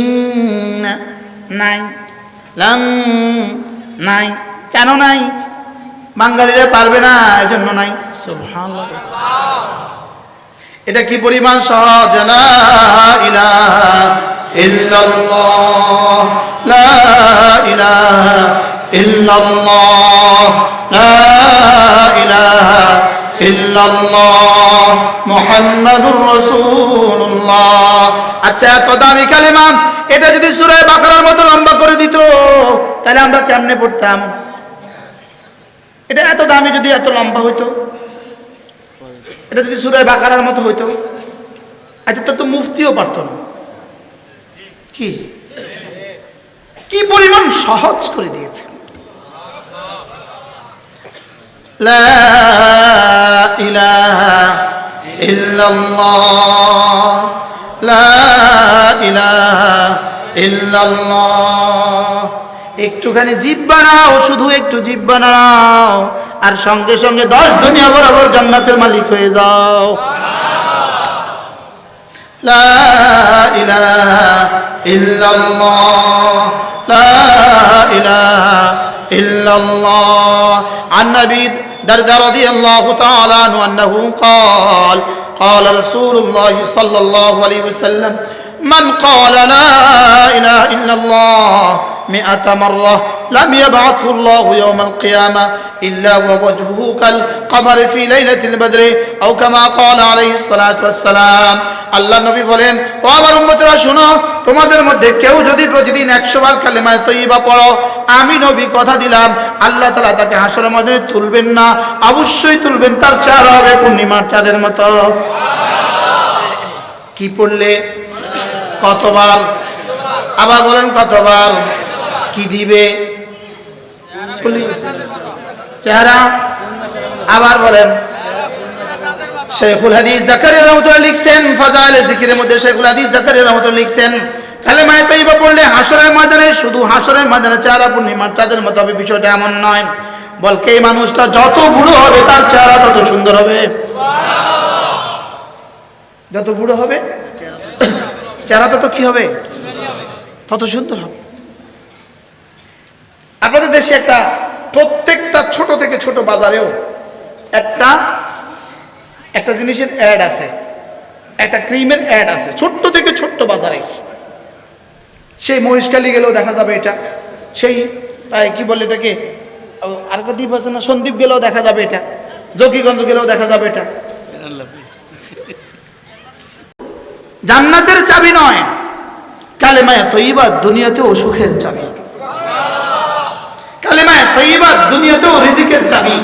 ইন নাই, লাম নাই। কেন নাই? বাঙালিরা পারবে না, এজন্য নাই। সুবহানাল্লাহ। এটা কি পরিমাণ সহজ! লা ইলাহা ইল্লাল্লাহ, লা ইলাহা ইল্লাল্লাহ, লা ইলাহা ইল্লাল্লাহ মুহাম্মাদুর রাসূলুল্লাহ। আচ্ছা, এত দামি কালিমা, এটা যদি সূরা বাকারার মতো লম্বা করে দিত তাহলে আমরা কেমনে পড়তাম? এটা এত দামি যদি এত লম্বা হইতো, এটা যদি সূরা বাকারার মতো হইতো, আচ্ছা তো মুফতিও পারতো না। কি কি পরিমাণ সহজ করে দিয়েছে! লা ইলাহা ইল্লাল্লাহ, লা ইলাহা ইল্লাল্লাহ। একটুখানি জিহ্বা নাও, শুধু একটু জিহ্বা নাও, আর সঙ্গে সঙ্গে 10 দুনিয়া বরাবর জান্নাতের মালিক হয়ে যাও। লা ইলাহা ইল্লাল্লাহ, লা ইলাহা ইল্লাল্লাহ। عن أبي درداء رضي الله تعالى عنه أنه قال قال رسول الله صلى الله عليه وسلم من قال لا إله إلا الله 100 مرة لم يبعثه الله يوم القيامة إلا ووجهه كالقمر في ليلة البدر أو كما قال عليه الصلاة والسلام। আল্লাহ নবী বলেন, ও আমার উম্মতেরা শোনো, তোমাদের মধ্যে কেউ যদি প্রতিদিন 100 বার কালিমায়ে তয়্যিবা পড়ো, আমি নবী কথা দিলাম আল্লাহ তাআলা তাকে হাসরের ময়দানে তুলবেন না, অবশ্যই তুলবেন, তার চেহারা হবে পূর্ণিমার চাঁদের মতো। কি পড়লে? কতবার? আবার বলেন কতবার? কি দিবে? চেহারা। আবার বলেন। শেখুল হাদিস জাকারিয়া রাহমাতুল্লাহ লিখছেন, ফাজাইলে জিকিরের মধ্যে শেখুল হাদিস জাকারিয়া রাহমাতুল্লাহ লিখছেন, কালিমায়ে তয়্যিবা পড়লে হাসরের ময়দানে, শুধু হাসরের ময়দানে চেহারা পূর্ণিমার চাঁদের মতো হবে, বিষয়টা এমন নয়। বলকে এই মানুষটা যত বুড়ো হবে তার চেহারা তত সুন্দর হবে। যত বুড়ো হবে চেহারা তত কি হবে? তত সুন্দর হবে। আপনাদের দেশে একটা, প্রত্যেকটা ছোট থেকে ছোট বাজারেও একটা জিনিসের অ্যাড আছে, একটা ক্রিমের অ্যাড আছে, ছোট্ট থেকে ছোট্ট বাজারে। সেই মহিষকালী গেলেও দেখা যাবে এটা, সেই কি বলে এটাকে, আরেকটা দ্বীপ আছে না, সন্দ্বীপ গেলেও দেখা যাবে এটা, জকিগঞ্জ গেলেও দেখা যাবে এটা। জান্নাতের চাবি নয়, কালেমায়ে তয়্যিবা দুনিয়াতেও সুখের চাবি, কালেমায়ে তয়্যিবা দুনিয়াতেও রিজিকের চাবি,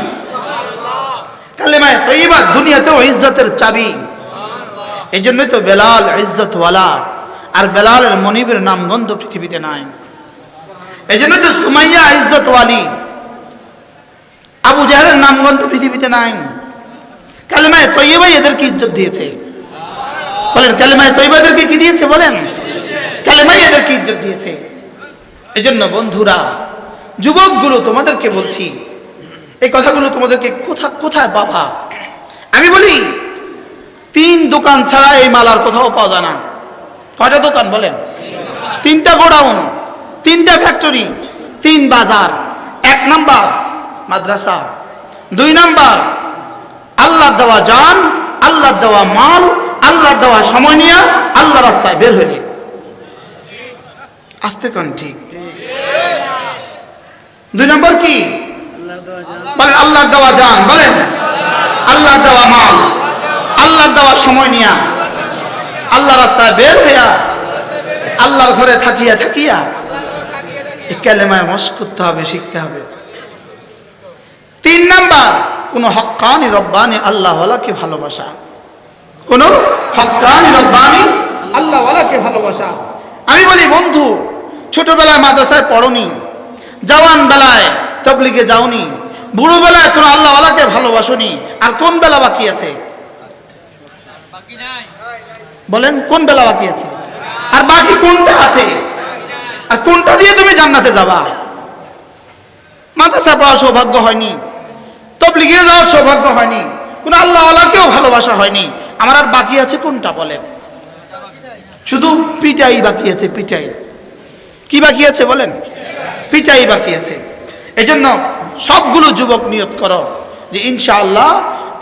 কালেমায়ে তয়্যিবা দুনিয়াতেও ইজ্জতের চাবি। এই জন্যই তো বেলাল ইজ্জতওয়ালা, আর বেলালের মনিবের নামগন্ধ পৃথিবীতে নাই। এই জন্য তো সুমাইয়া ইজ্জতওয়ালি, আবু জাহেলের নামগন্ধ পৃথিবীতে নাই। কালেমায়ে তয়্যিবাই এদেরকে ইজ্জত দিয়েছে। বলেন কালেমায়ে তয়্যিবা এদেরকে কি দিয়েছে? বলেন কালেমাই এদেরকে ইজ্জত দিয়েছে। এই জন্য বন্ধুরা, যুবকগুলো, তোমাদেরকে বলছি, এই কথাগুলো তোমাদেরকে কোথায় পাবা? আমি বলি 3 দোকান ছাড়া এই মাল আর কোথাও পাওয়া যায় না। কয়টা দোকান বলেন? 3টা গোডাউন, 3টা ফ্যাক্টরি, 3 বাজার। 1 নাম্বার মাদ্রাসা, 2 নাম্বার আল্লাহর দেওয়া জান, আল্লাহর দেওয়া মাল, আল্লাহর দেওয়া সময় নিয়ে আল্লাহ রাস্তায় বের হইলে। আসতে কোন ঠিক? 2 নম্বর কি বলেন? আল্লাহর দেওয়া জান, বলেন আল্লাহর দেওয়া মাল, আল্লাহর দেওয়া সময় নিয়া আল্লাহ রাস্তায় বের হইয়া আল্লাহর ঘরে থাকিয়া এই কালেমায় মশক করতে হবে, শিখতে হবে। 3 নাম্বার কোন হক্কানি রব্বানি আল্লাহওয়ালাকে ভালোবাসা, কোন হক্কানি রব্বানি আল্লাহওয়ালাকে ভালোবাসা। আমি বলি বন্ধু, ছোটবেলায় মাদ্রাসায় পড়নি, জওয়ান বেলায় তাবলীগে যাওনি, বুড়ো বেলায় কোন আল্লাহওয়ালাকে ভালোবাসনি, আর কোন বেলা বাকি আছে? বলেন কোন বেলা বাকি আছে? আর বাকি কোনটা আছে? আর কোনটা দিয়ে তুমি জান্নাতে যাবা? মাদ্রাসা পড়ার সৌভাগ্য হয়নি, তাবলীগে যাওয়ার সৌভাগ্য হয়নি, কোন আল্লাহওয়ালাকেও ভালোবাসা হয়নি, আমার আর বাকি আছে কোনটা? বলেন শুধু পিটাই বাকি আছে, পিটাই। কি বাকি আছে বলেন? পিটাই বাকি আছে। এজন্য সবগুলো যুবক নিয়ত করো যে ইনশাআল্লাহ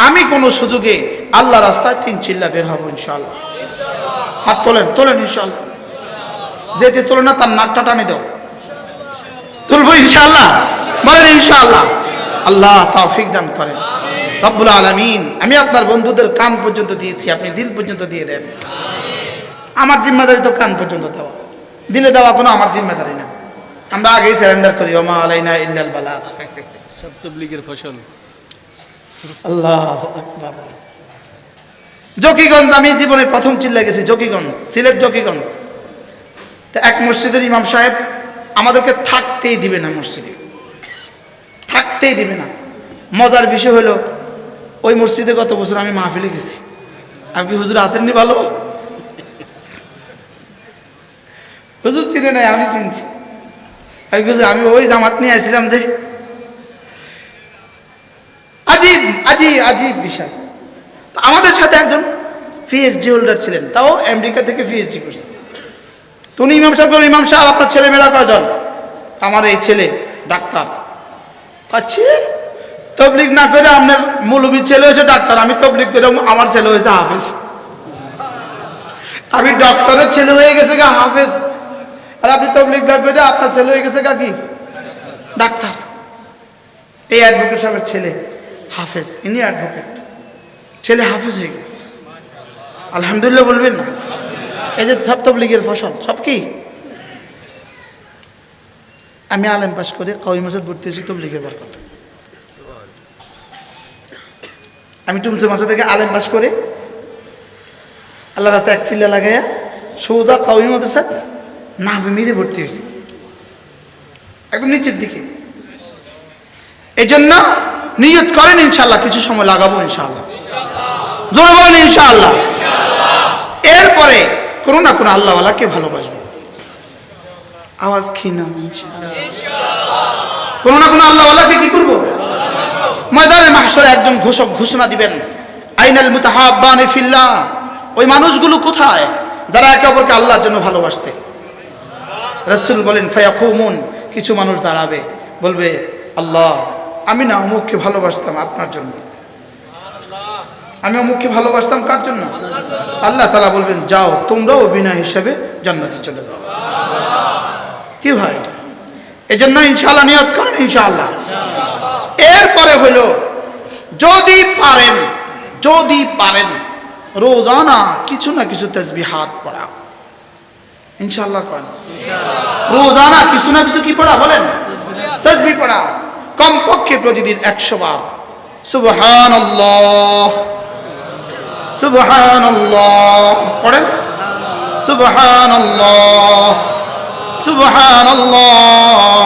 আমি কোনো সুযোগে আল্লাহ রাস্তায় 3 চিল্লা বের হবো ইনশাআল্লাহ। হাত তোলেন, তোলেন ইনশাআল্লাহ। যেতে তোলে না তার নাকটা টানে দাও। তুলবো ইনশাআল্লাহ, বলেন ইনশাআল্লাহ। আল্লাহ তৌফিক দান করেন রব্বুল আলামিন। আমি আপনার বন্ধুদের কান পর্যন্ত দিয়েছি, আপনি দিল পর্যন্ত দিয়ে দেন। আমার জিম্মাদারি তো কান পর্যন্ত দেওয়া, দিলে দেওয়া কোনো আমার জিম্মাদারি না। আমরা আগেই সারেন্ডার করি, ওমা আলাইনা ইল্লাল বালাগ। সব তাবলীগের ফসল। আল্লাহু আকবার। জকিগঞ্জ, আমি জীবনের প্রথম চিল্লা গেছি জকিগঞ্জ, সিলেট জকিগঞ্জ। তা এক মসজিদের ইমাম সাহেব আমাদেরকে থাকতেই দিবে না, মসজিদে থাকতেই দিবে না। মজার বিষয় হলো ওই মসজিদে গত বছর আমি মাহফিলে গেছি। আপনি কি হুজুর আসেননি? ভালো হুজুর চিনে নাই, আমি চিনছি। আমি ওই জামাত নিয়ে আসছিলাম যে আজীব আজীব আজীব বিষয়। আমাদের সাথে একজন পিএইচডি হোল্ডার ছিলেন, তাও আমেরিকা থেকে পিএইচডি করছে। তুমি ইমাম সাহেব, ইমাম সাহেব আপনার ছেলেমেয়েরা কয়জন? আমার এই ছেলে ডাক্তার। আচ্ছা, তবলিগ না করে আপনার মৌলবীর ছেলে হয়েছে ডাক্তার, আমি তবলিগ করে আমার ছেলে হয়েছে হাফেজ। আমি ডক্টরের ছেলে হয়ে গেছে গা হাফেজ, আর আপনি তবলিগ না করে আপনার ছেলে হয়ে গেছে গা কি ডাক্তার। এই অ্যাডভোকেট সাহেবের ছেলে হাফেজ, ইনি অ্যাডভোকেট, ছেলে হাফেজ হয়ে গেছে। আলহামদুলিল্লাহ বলবেন না? এই যে সব তবলিগের ফসল, সব কি? আমি আলেম পাস করে কওমি মাসাদ ভর্তি হয়েছি তবলিগের বরকত। আমি টুমসে মাসা থেকে আলেম পাস করে আল্লাহ রাস্তায় এক চিল্লা লাগাইয়া সোজা কওমি মাদ্রাসা না মিলে ভর্তি হয়েছি, একদম নিচের দিকে। এই জন্য নিয়ত করেন ইনশাআল্লাহ কিছু সময় লাগাবো ইনশাআল্লাহ, জোরে বলেন ইনশাআল্লাহ। এরপরে কোনো না কোনো আল্লাহওয়ালাকে ভালোবাসবো। আওয়াজ ক্ষীণ, কোনো না কোনো আল্লাহওয়ালাকে কি করবো? ময়দানে মাহশরে একজন ঘোষক ঘোষণা দিবেন, আইনাল মুতাহাব্বানি ফিল্লাহ। ওই মানুষগুলো কোথায় যারা একে অপরকে আল্লাহর জন্য ভালোবাসতে? রাসূল বলেন ফায়াকুমুন, কিছু মানুষ দাঁড়াবে, বলবে আল্লাহ আমি না অমুককে ভালোবাসতাম আপনার জন্য, আমি অমুককে ভালোবাসতাম কার জন্য? আল্লাহ তাআলা বলবেন যাও তোমরাও বিনা হিসাবে জান্নাতে চলে যাও। কি ভাই? এজন্য ইনশাআল্লাহ নিয়ত করেন ইনশাআল্লাহ। এরপরে হলো যদি পারেন রোজানা কিছু না কিছু তাসবিহাত পড়া ইনশাআল্লাহ করেন। রোজানা কিছু না কিছু কি পড়া বলেন? তাসবিহ পড়া, কমপক্ষে প্রতিদিন 100 বার সুবহানাল্লাহ সুবহানাল্লাহ পড়েন, সুবহানাল্লাহ সুবহানাল্লাহ।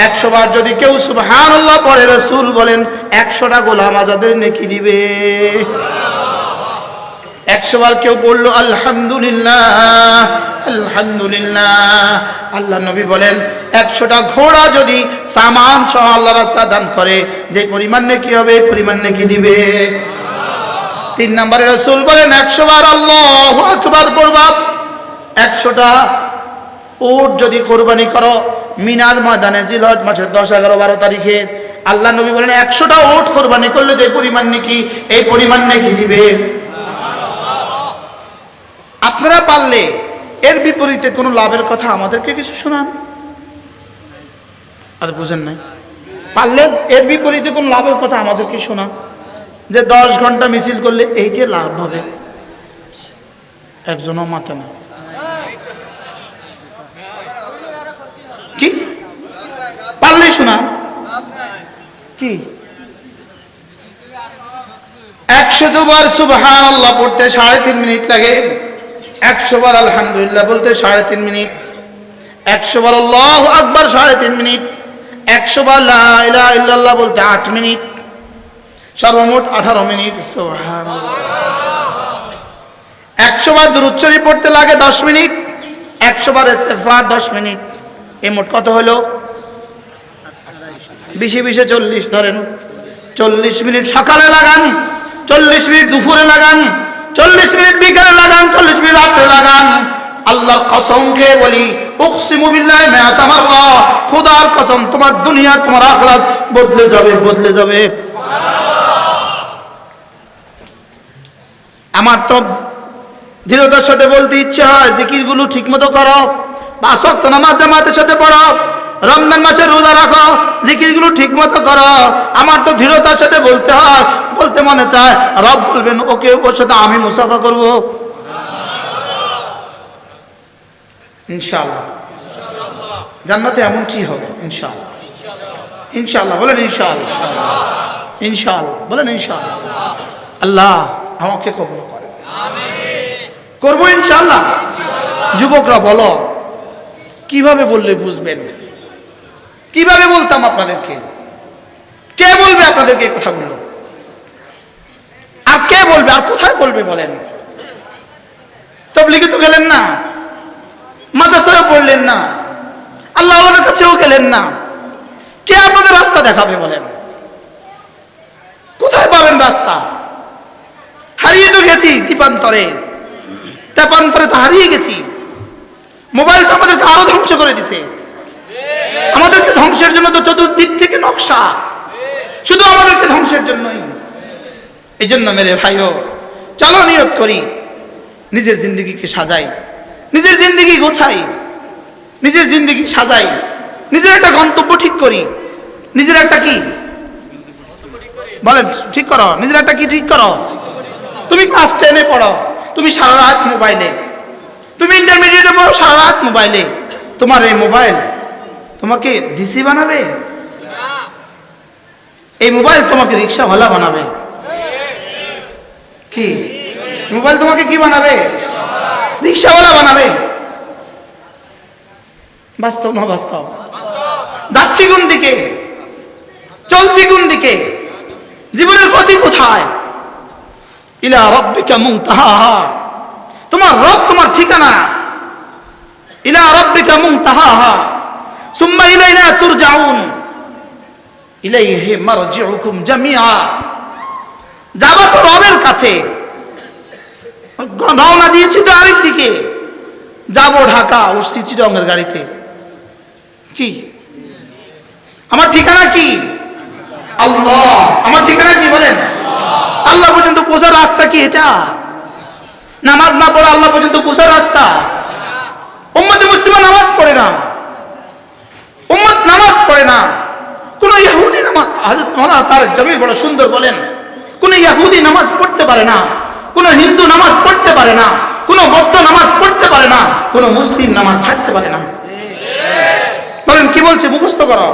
100 বার যদি কেউ সুবহানাল্লাহ পড়ে, রাসূল বলেন 100টা গোলাম আজাদের নেকি দিবে। 100 বার কেউ পড়লো আলহামদুলিল্লাহ আলহামদুলিল্লাহ, আল্লাহ নবী বলেন 100টা ঘোড়া যদি সামান সহ আল্লাহ রাস্তা দান করে, যে পরিমাণ নেকি হবে এই পরিমাণ নেকি দিবে। 3 নম্বরে রাসূল বলেন 100 বার আল্লাহু আকবার পড়বা। 100টা উট যদি কোরবানি করো মিনার ময়দানে জিলহজ মাসের 10, 11, 12 তারিখে, আল্লাহ নবী বলেন 100টা উট কোরবানি করলে যে পরিমাণ নেকি এই পরিমাণ নেকি দিবে। আপনারা পারলে এর বিপরীতে কোনো লাভের কথা আমাদেরকে কিছু শোনান। আর বুঝেন নাই? পারলে এর বিপরীতে কোনো লাভের কথা আমাদেরকে শোনান, যে 10 ঘন্টা মিছিল করলে এইটা লাভ হবে। একজনও মাথা না। কি পারলে শোনা কি? 100 বার সুবহানাল্লাহ পড়তে 3.5 মিনিট লাগে, 100 বার আলহামদুলিল্লাহ বলতে 3.5 মিনিট, 100 বার আল্লাহু আকবার 3.5 মিনিট, 100 বার লা ইলাহা ইল্লাল্লাহ বলতে 8 মিনিট, সর্বমোট 18 মিনিট। সুবহানাল্লাহ। 100 বার দুরূদ শরীফ পড়তে লাগে 10 মিনিট, 100 বার ইস্তিগফার 10 মিনিট। এই মোট কত হলো? 20 40 ধরেন। 40 মিনিট সকালে লাগান, 40 মিনিট দুপুরে লাগান, 40 মিনিট বিকালে লাগান, 40 মিনিট রাতে লাগান। আল্লাহর কসম খেয়ে বলি, উকসিমু বিল্লাহি মা তামাররা, খোদার কসম তোমার দুনিয়া তোমার আখিরাত বদলে যাবে, বদলে যাবে। আমার তো দৃঢ়তার সাথে বলতে ইচ্ছা হয়, জিকিরগুলো ঠিকমতো করো, 5 ওয়াক্ত নামাজ জামাতের সাথে পড়ো, রমজান মাসে রোজা রাখো, জিকিরগুলো ঠিকমতো করো। আমার তো দৃঢ়তার সাথে বলতে হয়, বলতে মনে চায়, রব বলবেন ওকে, ওর সাথে আমি মুসাফা করব ইনশাআল্লাহ। জান্নাতে এমনটি হবে ইনশাআল্লাহ। ইনশাআল্লাহ বলেন, ইনশাআল্লাহ, ইনশাআল্লাহ বলেন, ইনশাআল্লাহ। আল্লাহ আমাকে কবুল করে, করবো ইনশাআল্লাহ। যুবকরা বলো, কিভাবে বললে বুঝবেন? কিভাবে বলতাম আপনাদেরকে? কে বলবে আপনাদেরকে এই কথাগুলো? আর কে বলবে? আর কোথায় বলবে বলেন? তাবলীগে তো গেলেন না, মাদ্রাসায় পড়লেন না, আল্লাহর কাছেও গেলেন না, কে আপনাদের রাস্তা দেখাবে বলেন? কোথায় পাবেন রাস্তা? হারিয়ে তো গেছি দ্বীপান্তরে, তেপান্তরে তো হারিয়ে গেছি। মোবাইল তো আমাদেরকে আরো ধ্বংস করে দিছে। আমাদেরকে ধ্বংসের জন্য তো চতুর্দিক থেকে নকশা, শুধু আমাদেরকে ধ্বংসের জন্যই। এই জন্য মেরে ভাইও, চলো নিয়ত করি, নিজের জিন্দগিকে সাজাই, নিজের জিন্দগি গোছাই, নিজের জিন্দগি সাজাই, নিজের একটা গন্তব্য ঠিক করি, নিজের একটা কি বলেন ঠিক করো, নিজের একটা কি ঠিক করো। তুমি ক্লাস 10-এ পড়ো, তুমি সারা রাত মোবাইলে, তুমি ইন্টারমিডিয়েটে পড়ো, সারা রাত মোবাইলে। তোমার এই মোবাইল তোমাকে ডিসি বানাবে? এই মোবাইল তোমাকে রিক্সাওয়ালা বানাবে? কি মোবাইল তোমাকে কি বানাবে? রিক্সাওয়ালা বানাবে। বাস্তব না বাস্তব? যাচ্ছি কোন দিকে, চলছি কোন দিকে, জীবনের গতি কোথায়? ইলা রাব্বিকা মুনতাহাহা, তোমার রব তোমার ঠিকানা। ইলা রাব্বিকা মুনতাহাহা সুম্মা ইলাইনা তুরজাউন ইলাইহি মারজিউকুম জামিআ। যাবা তো রবের কাছে, রওনা দিয়েছি তো আরেক দিকে, যাবো ঢাকা, উঠছি চিটাগংয়ের গাড়িতে। কি আমার ঠিকানা? কি আল্লাহ। আমার ঠিকানা কি বলেন? আল্লাহ পর্যন্ত পৌঁছার রাস্তা কি এটা? নামাজ না পড়ে আল্লাহ পর্যন্ত পৌঁছার রাস্তা? উম্মতে মুসলিমা নামাজ পড়ে না, উম্মত নামাজ পড়ে না। কোন ইহুদি নামাজ, হযরত মাওলানা তারেক জামিল বড় সুন্দর বলেন, কোন ইহুদি নামাজ পড়তে পারে না, কোন হিন্দু নামাজ পড়তে পারে না, কোন বৌদ্ধ নামাজ পড়তে পারে না, কোন মুসলিম নামাজ ছাড়তে পারে না। বলেন কি বলছে? মুখস্থ করো।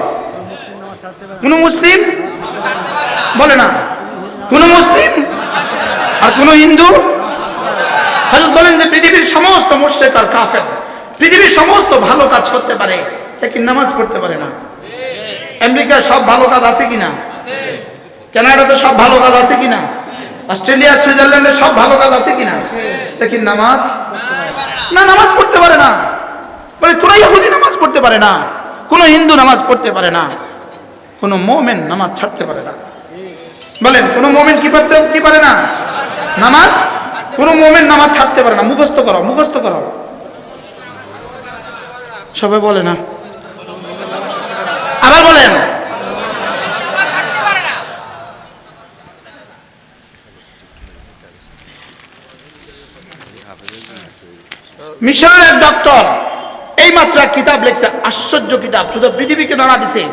কোন মুসলিম বলে না, কোন মুসলিম আর কোন হিন্দু। হযরত বলেন যে পৃথিবীর সমস্ত মুশরিক আর কাফের পৃথিবীর সমস্ত ভালো কাজ করতে পারে, কিন্তু নামাজ পড়তে পারে না। আমেরিকার সব ভালো কাজ আছে কিনা? কানাডাতে সব ভালো কাজ আছে কিনা? অস্ট্রেলিয়া সুইজারল্যান্ডে সব ভালো কাজ আছে কিনা? কিন্তু নামাজ না, নামাজ পড়তে পারে না। বলে কোন ইহুদি নামাজ পড়তে পারে না, কোন হিন্দু নামাজ পড়তে পারে না, কোন মুমিন নামাজ ছাড়তে পারে না। বলেন কোন মুমিন কি করতে কি পারে না? নামাজ। কোন মুমিন নামাজ ছাড়তে পারে না। মুখস্থ করো, মুখস্থ করো। সবাই বলে না, আবার বলেন। মিশরের এক ডক্টর এই মাত্র এক কিতাব লিখছে, আশ্চর্য কিতাব, শুধু পৃথিবীকে নাড়া দিছে।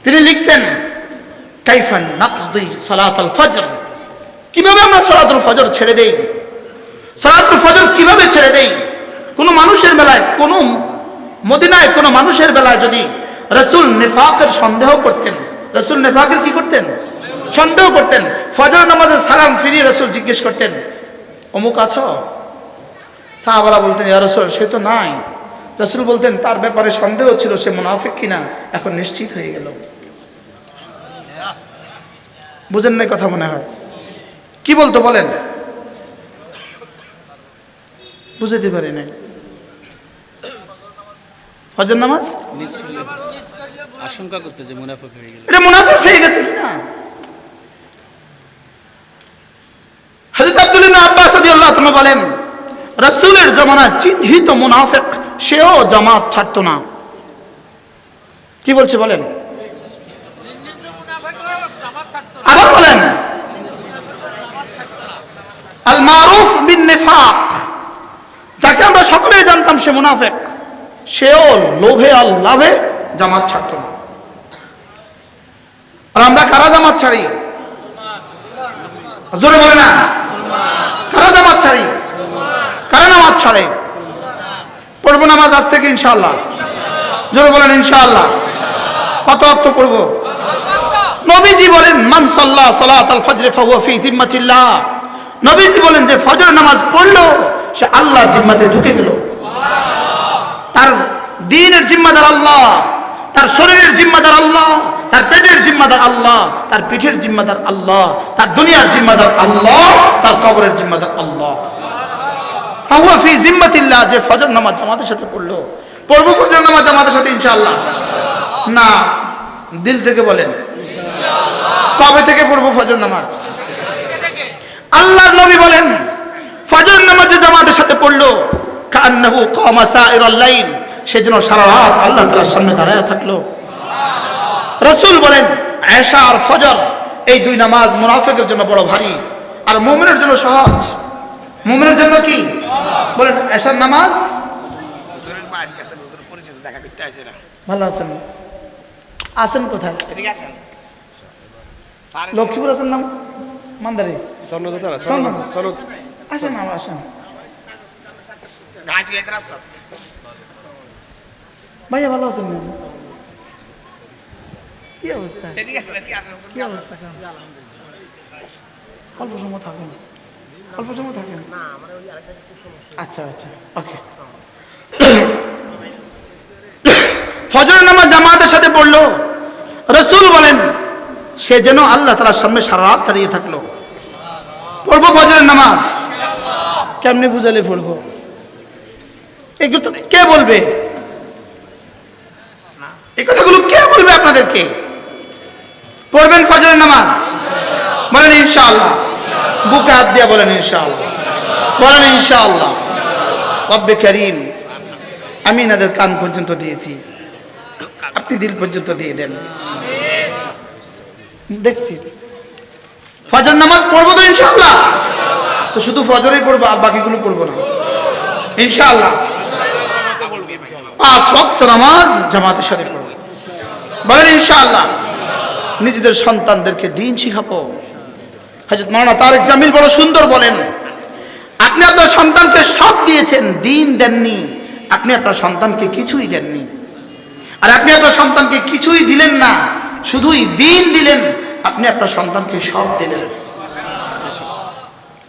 তিনি লিখছেন কাইফান নাকদি সালাতুল ফজর, কিভাবে আমরা সালাতুল ফজর ছেড়ে দেই, সালাতুল ফজর কিভাবে ছেড়ে দেই। কোন মানুষের বেলায়, কোন মদিনায় কোন মানুষের বেলায় যদি রাসূল নিফাকের সন্দেহ করতেন, রাসূল নিফাকের কি করতেন? সন্দেহ করতেন। ফজর নামাজে সালাম ফিরিয়ে রাসূল জিজ্ঞেস করতেন, অমুক আছো? সাহাবারা বলতেন, ইয়া রাসূল সে তো নাই। রাসূল বলতেন, তার ব্যাপারে সন্দেহ ছিল, সে মুনাফিক কিনা এখন নিশ্চিত হয়ে গেল। বুঝেন নাই কথা মনে হয়? কি বলতো বলেন? বুঝতে পারি নাই। ফজর নামাজ আশঙ্কা করতে যে মুনাফিক হয়ে গেল, এটা মুনাফিক হয়ে গেছে কিনা? হযরত আব্দুল্লাহ ইবনে আব্বাস রাদিয়াল্লাহু তাআলা বলেন, রাসূলের জামানায় চিহ্নিত মুনাফিক সেও জামাত ছাড়তো না। কি বলছে বলেন? আবার বলেন, আল মারুফ বিন নিফাক, যাকে আমরা সকলেই জানতাম সে মুনাফিক, সেও লোভে আর লাভে জামাত ছাড়তো না। আর আমরা কারা জামাত ছাড়ি? জোরে বলে না, কারা জামাত ছাড়ি? কারা নামাজ ছাড়ে? পড়বো নামাজ আজ থেকে ইনশাআল্লাহ। জোরে বলেন ইনশাআল্লাহ। কত ওয়াক্ত পড়বো? নবীজি বলেন, মান সাল্লা সালাতাল ফজর ফাহুয়া ফি জিম্মাতিল্লাহ। নবীজি বলেন যে ফজর নামাজ পড়লো সে আল্লাহর জিম্মাতে ঢুকে গেল। তার দ্বীনের জিম্মাদার আল্লাহ, তার শরীরের জিম্মাদার আল্লাহ, তার পেটের জিম্মাদার আল্লাহ, তার পিঠের জিম্মাদার আল্লাহ, তার দুনিয়ার জিম্মাদার আল্লাহ, তার কবরের জিম্মাদার আল্লাহ। ফাহুয়া ফি জিম্মাতিল্লাহ, যে ফজর নামাজ জামাতের সাথে পড়লো। পড়বো ফজর নামাজ জামাতের সাথে ইনশাআল্লাহ? না, দিল থেকে বলেন কবে থেকে পড়বো ফজর নামাজ? আল্লাহর নবী বলেন ফজর নামাজ জামাতের সাথে পড়লো কান্নাহু কামা সাইরাল লাইল, সেজন্য সারা রাত আল্লাহ তাআলার সামনে দাঁড়ায় থাকলো। রাসূল বলেন এশা আর ফজর এই দুই নামাজ মুনাফিকের জন্য বড় ভারী আর মুমিনের জন্য সহজ। মুমিনের জন্য কি বলেন? এশার নামাজ। ভালো আছেন? আছেন কোথায়? লক্ষ্মীপুর আছেন নাম মান্দারি? আসেন না, আসেন ভাইয়া, ভালো আছেন? কি অবস্থা? কি অবস্থা? অল্প সময় থাকুন, অল্প সময় থাকেন। আচ্ছা আচ্ছা, ওকে। ফজর নামাজ জামাতের সাথে পড়লো। রাসূল বলেন সে যেন আল্লাহ তাআলার সামনে সারা রাত দাঁড়িয়ে থাকলো। পড়বো ফজরের নামাজ? কেমনে বুঝালে পড়বো? এগুলো তো কে বলবে? এই কথাগুলো কে বলবে আপনাদেরকে? পড়বেন ফজরের নামাজ? বলেন ইনশাআল্লাহ। বুকে হাত দিয়ে বলেন ইনশাআল্লাহ। বলেন ইনশাআল্লাহ। রব্বে কারীম, আমি এনাদের কান পর্যন্ত দিয়েছি, আপনি দিল পর্যন্ত দিয়ে দেন। দেখছি ফজর নামাজ পড়বো তো ইনশাআল্লাহ? তো শুধু ফজরই পড়বো, আর বাকিগুলো পড়বো না ইনশাআল্লাহ। 5 ওয়াক্ত নামাজ জামাতের সাথে পড়বো, বলেন ইনশাআল্লাহ। নিজেদের সন্তানদেরকে দ্বীন শিখাবো। হযরত মাওলানা তারেক জামিল বড় সুন্দর বলেন, আপনি আপনার সন্তানকে সব দিয়েছেন, দ্বীন দেননি। আপনি আপনার সন্তানকে কিছুই দেননি। আর আপনি আপনার সন্তানকে কিছুই দিলেন না, শুধুই দ্বীন দিলেন। আপনি আপনার সন্তানকে সব দিলেন।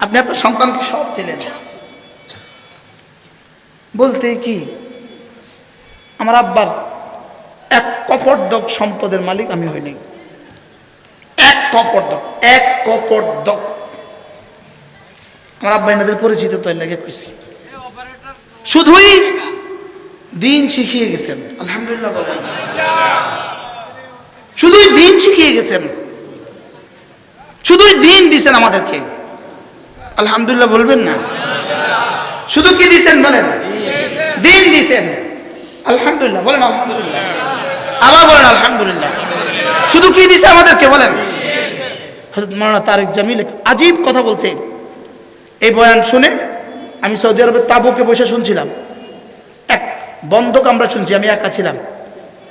আপনি আপনার সন্তানকে সব দিলেন বলতে কি, আমার আব্বার এক কপর্দক সম্পদের মালিক আমি হইনি। এক কপর্দক, এক কপর্দক। আমার আব্বা এনাদের পরিচিত তো লাগে কইছি, শুধুই দ্বীন শিখিয়ে গেছেন। আলহামদুলিল্লাহ বলেন। শুধুই দ্বীন শিখিয়ে গেছেন, শুধুই দ্বীন দিয়েছেন আমাদেরকে। আলহামদুলিল্লাহ বলবেন না? শুধু কি দিয়েছেন বলেন? দ্বীন দিয়েছেন। আলহামদুলিল্লাহ বলেন আলহামদুলিল্লাহ। আবার বলেন আলহামদুলিল্লাহ। শুধু কি দিয়েছে আমাদেরকে বলেন? হযরত মাওলানা তারেক জামিল আজীব কথা বলছে। এই বয়ান শুনে আমি সৌদি আরবের তাবুকে বসে শুনছিলাম। এক বন্ধ কামরা শুনছি, আমি একা ছিলাম।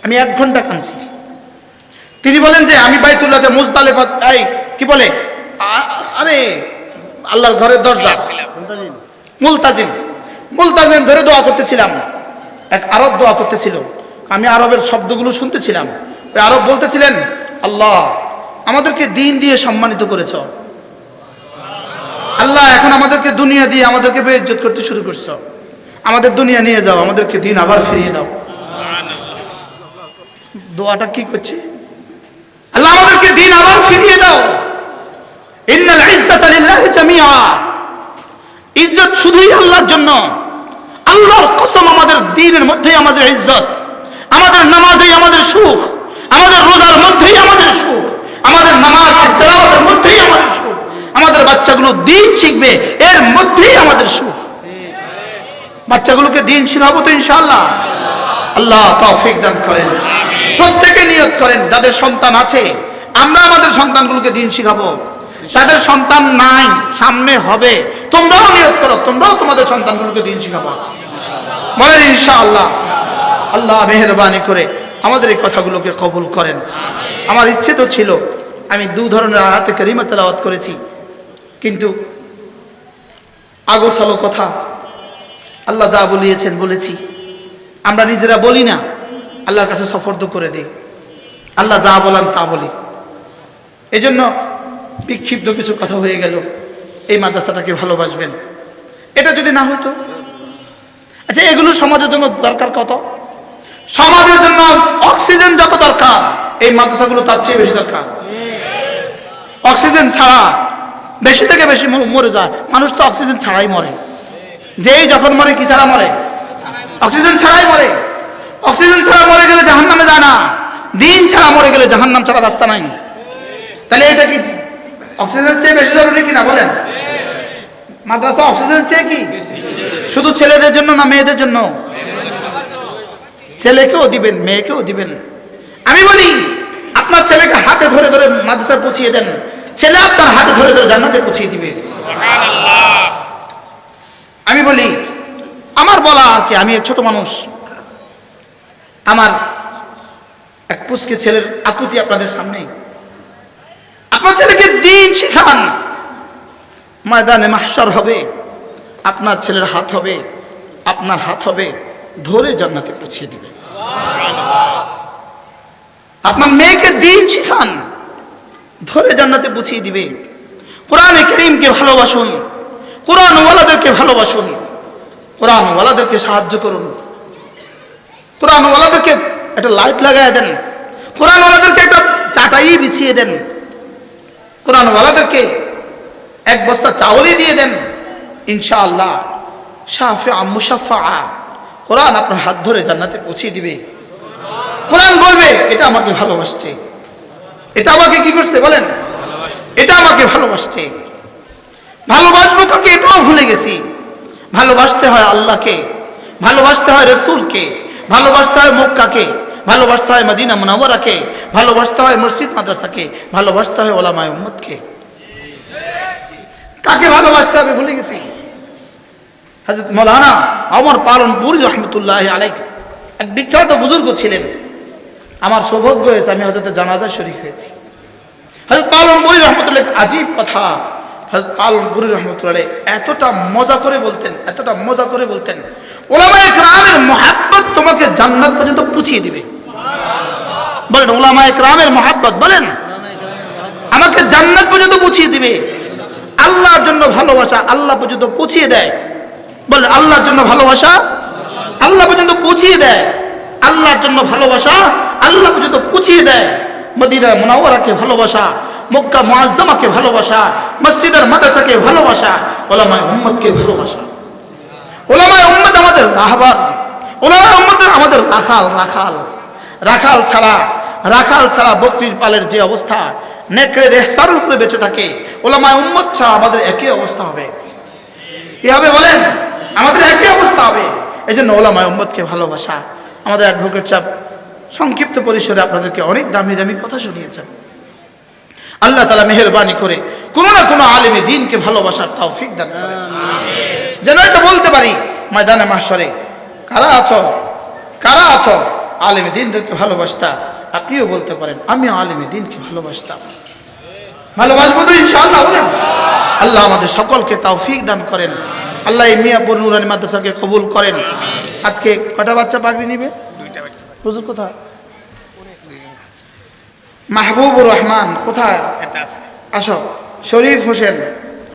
আমি 1 ঘন্টা কাঁদছি। তিনি বলেন যে আমি বাইতুল্লাহতে মুজদালিফা, এই কি বলে, আরে আল্লাহর ঘরের দরজা মুলতাজিম, মুলতাজিম ধরে দোয়া করতেছিলাম। এক আরব দোয়া করতেছিল, আমি আরবের শব্দগুলো শুনতেছিলাম। ওই আরব বলতেছিলেন, আল্লাহ আমাদেরকে দ্বীন দিয়ে সম্মানিত করেছ, আল্লাহ এখন আমাদেরকে দুনিয়া দিয়ে আমাদেরকে বেইজ্জত করতে শুরু করছো, আমাদের দুনিয়া নিয়ে যাও, আমাদেরকে দ্বীন আবার ফিরিয়ে দাও। দোয়াটা কি করছে? আল্লাহ আমাদেরকে দ্বীন আবার ফিরিয়ে দাও। ইন্নাল ইজ্জাতা লিল্লাহি জামিআ, ইজ্জত শুধুই আল্লাহর জন্য। আল্লাহর কসম, আমাদের দ্বীনের মধ্যেই আমাদের ইজ্জত, আমাদের নামাজেই আমাদের সুখ, আমাদের রোজার মধ্যেই আমাদের সুখ, আমাদের নামাজের তেলাওয়াতের মধ্যেই আমাদের সুখ। আমাদের বাচ্চাগুলো দ্বীন শিখবে, এর মধ্যেই আমাদের সুখ। বাচ্চাগুলোকে দিন শিখাবো তো ইনশাআল্লাহ। আল্লাহ তৌফিক দান করেন। প্রত্যেকে নিয়ত করেন, যাদের সন্তান আছে আমরা আমাদের সন্তানগুলোকে দিন শিখাবো। যাদের সন্তান নাই সামনে হবে, তোমরাও নিয়ত করো, তোমরাও তোমাদের সন্তানগুলোকে দিন শিখাবো। বলেন ইনশাআল্লাহ। আল্লাহ মেহেরবানি করে আমাদের এই কথাগুলোকে কবুল করেন। আমার ইচ্ছে তো ছিল আমি দু ধরনের আয়াতে কারিমা তেলাওয়াত করেছি, কিন্তু আগোছালো কথা আল্লাহ যা বলিয়েছেন বলেছি। আমরা নিজেরা বলি না, আল্লাহর কাছে সফর্দ করে দিই, আল্লাহ যা বলেন তা বলি। এই জন্য বিক্ষিপ্ত কিছু কথা হয়ে গেল। এই মাদ্রাসাটাকে ভালোবাসবেন, এটা যদি না হতো। আচ্ছা, এগুলো সমাজের জন্য দরকার কত? সমাজের জন্য অক্সিজেন যত দরকার এই মাদ্রাসাগুলো তার চেয়ে বেশি দরকার। অক্সিজেন ছাড়া বেশি থেকে বেশি মরে যায় মানুষ, তো অক্সিজেন ছাড়াই মরে। যেই যখন মরে কি ছাড়া মরে? অক্সিজেন ছাড়াই মরে। অক্সিজেন ছাড়া মরে গেলে জাহান্নামে যায় না, দিন ছাড়া মরে গেলে জাহান্নাম ছাড়া রাস্তা নাই। তাহলে এটা কি অক্সিজেনের চেয়ে বেশি জরুরি কিনা বলেন? মাদ্রাসা অক্সিজেনের চেয়ে কি শুধু ছেলেদের জন্য না মেয়েদের জন্য? ছেলেকেও দিবেন, মেয়েকেও দিবেন। আমি বলি আপনার ছেলেকে হাতে ধরে ধরে মাদ্রাসায় পৌঁছিয়ে দেন, ছেলে আপনার হাতে ধরে ধরে জান্নাতে পৌঁছিয়ে দিবে। আমি বলি, আমার বলা আর কি, আমি এক ছোট মানুষ, আমার এক পুচকে ছেলের আকুতি আপনাদের সামনে। আপনার ছেলেকে দিন শিখান, ময়দানে মাহশর হবে, আপনার ছেলের হাত হবে, আপনার হাত হবে, ধরে জান্নাতে পৌঁছিয়ে দিবে। আপনার মেয়েকে দিন শিখান, ধরে জান্নাতে পৌঁছিয়ে দিবে। কোরআনে কারীমকে ভালোবাসুন, কোরআন ওয়ালাদেরকে ভালোবাসুন, কোরআন ওয়ালাদেরকে সাহায্য করুন, কোরআন ওয়ালাদেরকে একটা লাইট লাগায় দেন, কোরআন ওয়ালাদেরকে একটা চাটাই বিছিয়ে দেন, কোরআন ওয়ালাদেরকে এক বস্তা চাউলই দিয়ে দেন। ইনশাআল্লাহ শাফিআ মুশাফফা, কোরআন আপনার হাত ধরে জান্নাতে পৌঁছিয়ে দিবে। কোরআন বলবে এটা আমাকে ভালোবাসছে, এটা আমাকে কি করছে বলেন? এটা আমাকে ভালোবাসছে। ভালোবাসবো কাকে এটাও ভুলে গেছি। ভালোবাসতে হয় আল্লাহকে, ভালোবাসতে হয় রাসূলকে, ভালোবাসতে হয় মক্কাকে, ভালোবাসতে হয় মদিনা মুনাওয়ারাকে, ভালোবাসতে হয় মসজিদ মাদ্রাসাকে, ভালোবাসতে হয় উলামায়ে উম্মতকে। কাকে ভালোবাসতে হবে ভুলে গেছি। হযরত মাওলানা ওমর পালনপুরি রহমতুল্লাহি আলাইহি এক বিখ্যাত বুজুর্গ ছিলেন। আমার সৌভাগ্য হয়েছে আমি হযরতের জানাজা শরীক হয়েছি। হযরত পালনপুরি রহমতুল্লাহ, আজীব কথা, হযরত পালনপুরি রহমতুল্লাহ এতটা মজা করে বলতেন, এতটা মজা করে বলতেন, উলামায়ে কেরামের মহব্বত তোমাকে জান্নাত পর্যন্ত পৌঁছিয়ে দিবে। বলেন উলামায়ে কেরামের মহব্বত, বলেন আমাকে জান্নাত পর্যন্ত পৌঁছিয়ে দিবে। আল্লাহর জন্য ভালোবাসা আল্লাহ পর্যন্ত পৌঁছিয়ে দেয়। বলেন আল্লাহর জন্য ভালোবাসা আল্লাহ পর্যন্ত পৌঁছিয়ে দেয়। আল্লাহর জন্য ভালোবাসা আল্লাহ পর্যন্ত পৌঁছিয়ে দেয়। মদিনা মুনাওয়ারাকে ভালোবাসা, মক্কা মুআজ্জামাকে ভালোবাসা, মসজিদের মাদ্রাসাকে ভালোবাসা, উলামায়ে উম্মতকে ভালোবাসা। উলামায়ে উম্মত আমাদের রাহবার, উলামায়ে উম্মত আমাদের রাখাল। রাখাল রাখাল ছাড়া রাখাল ছাড়া বকরির পালের যে অবস্থা, নেকড়ে রেহসার উপরে বেঁচে থাকে, উলামায়ে উম্মত ছাড়া আমাদের একই অবস্থা হবে। কি হবে বলেন? আমাদের একই অবস্থা হবে। এই জন্য উলামায়ে উম্মতকে ভালোবাসা। আমাদের অ্যাডভোকেট সাহেব সংক্ষিপ্ত পরিসরে আপনাদেরকে অনেক দামি দামি কথা শুনিয়েছেন। আল্লাহ তাআলা মেহেরবানি করে কোনো না কোনো আলেমে দ্বীনকে ভালোবাসার তৌফিক দান করেন, যেন এটা বলতে পারি ময়দানে মাহশরে, কারা আছো কারা আছো আলেমে দ্বীনদেরকে ভালোবাসতা। আপনিও বলতে পারেন আমি আলেমে দ্বীনকে ভালোবাসতাম। ভালোবাসবো তো ইনশাআল্লাহ। বলেন আল্লাহ আমাদের সকলকে তৌফিক দান করেন। আল্লাহ এই মিয়াপুর নুরানি মাদ্রাসাকে কবুল করেন। আজকে কটা বাচ্চা পাগড়ি নিবে? হুজুর কোথায়? মাহবুবুর রহমান কোথায়? আসো। শরীফ হোসেন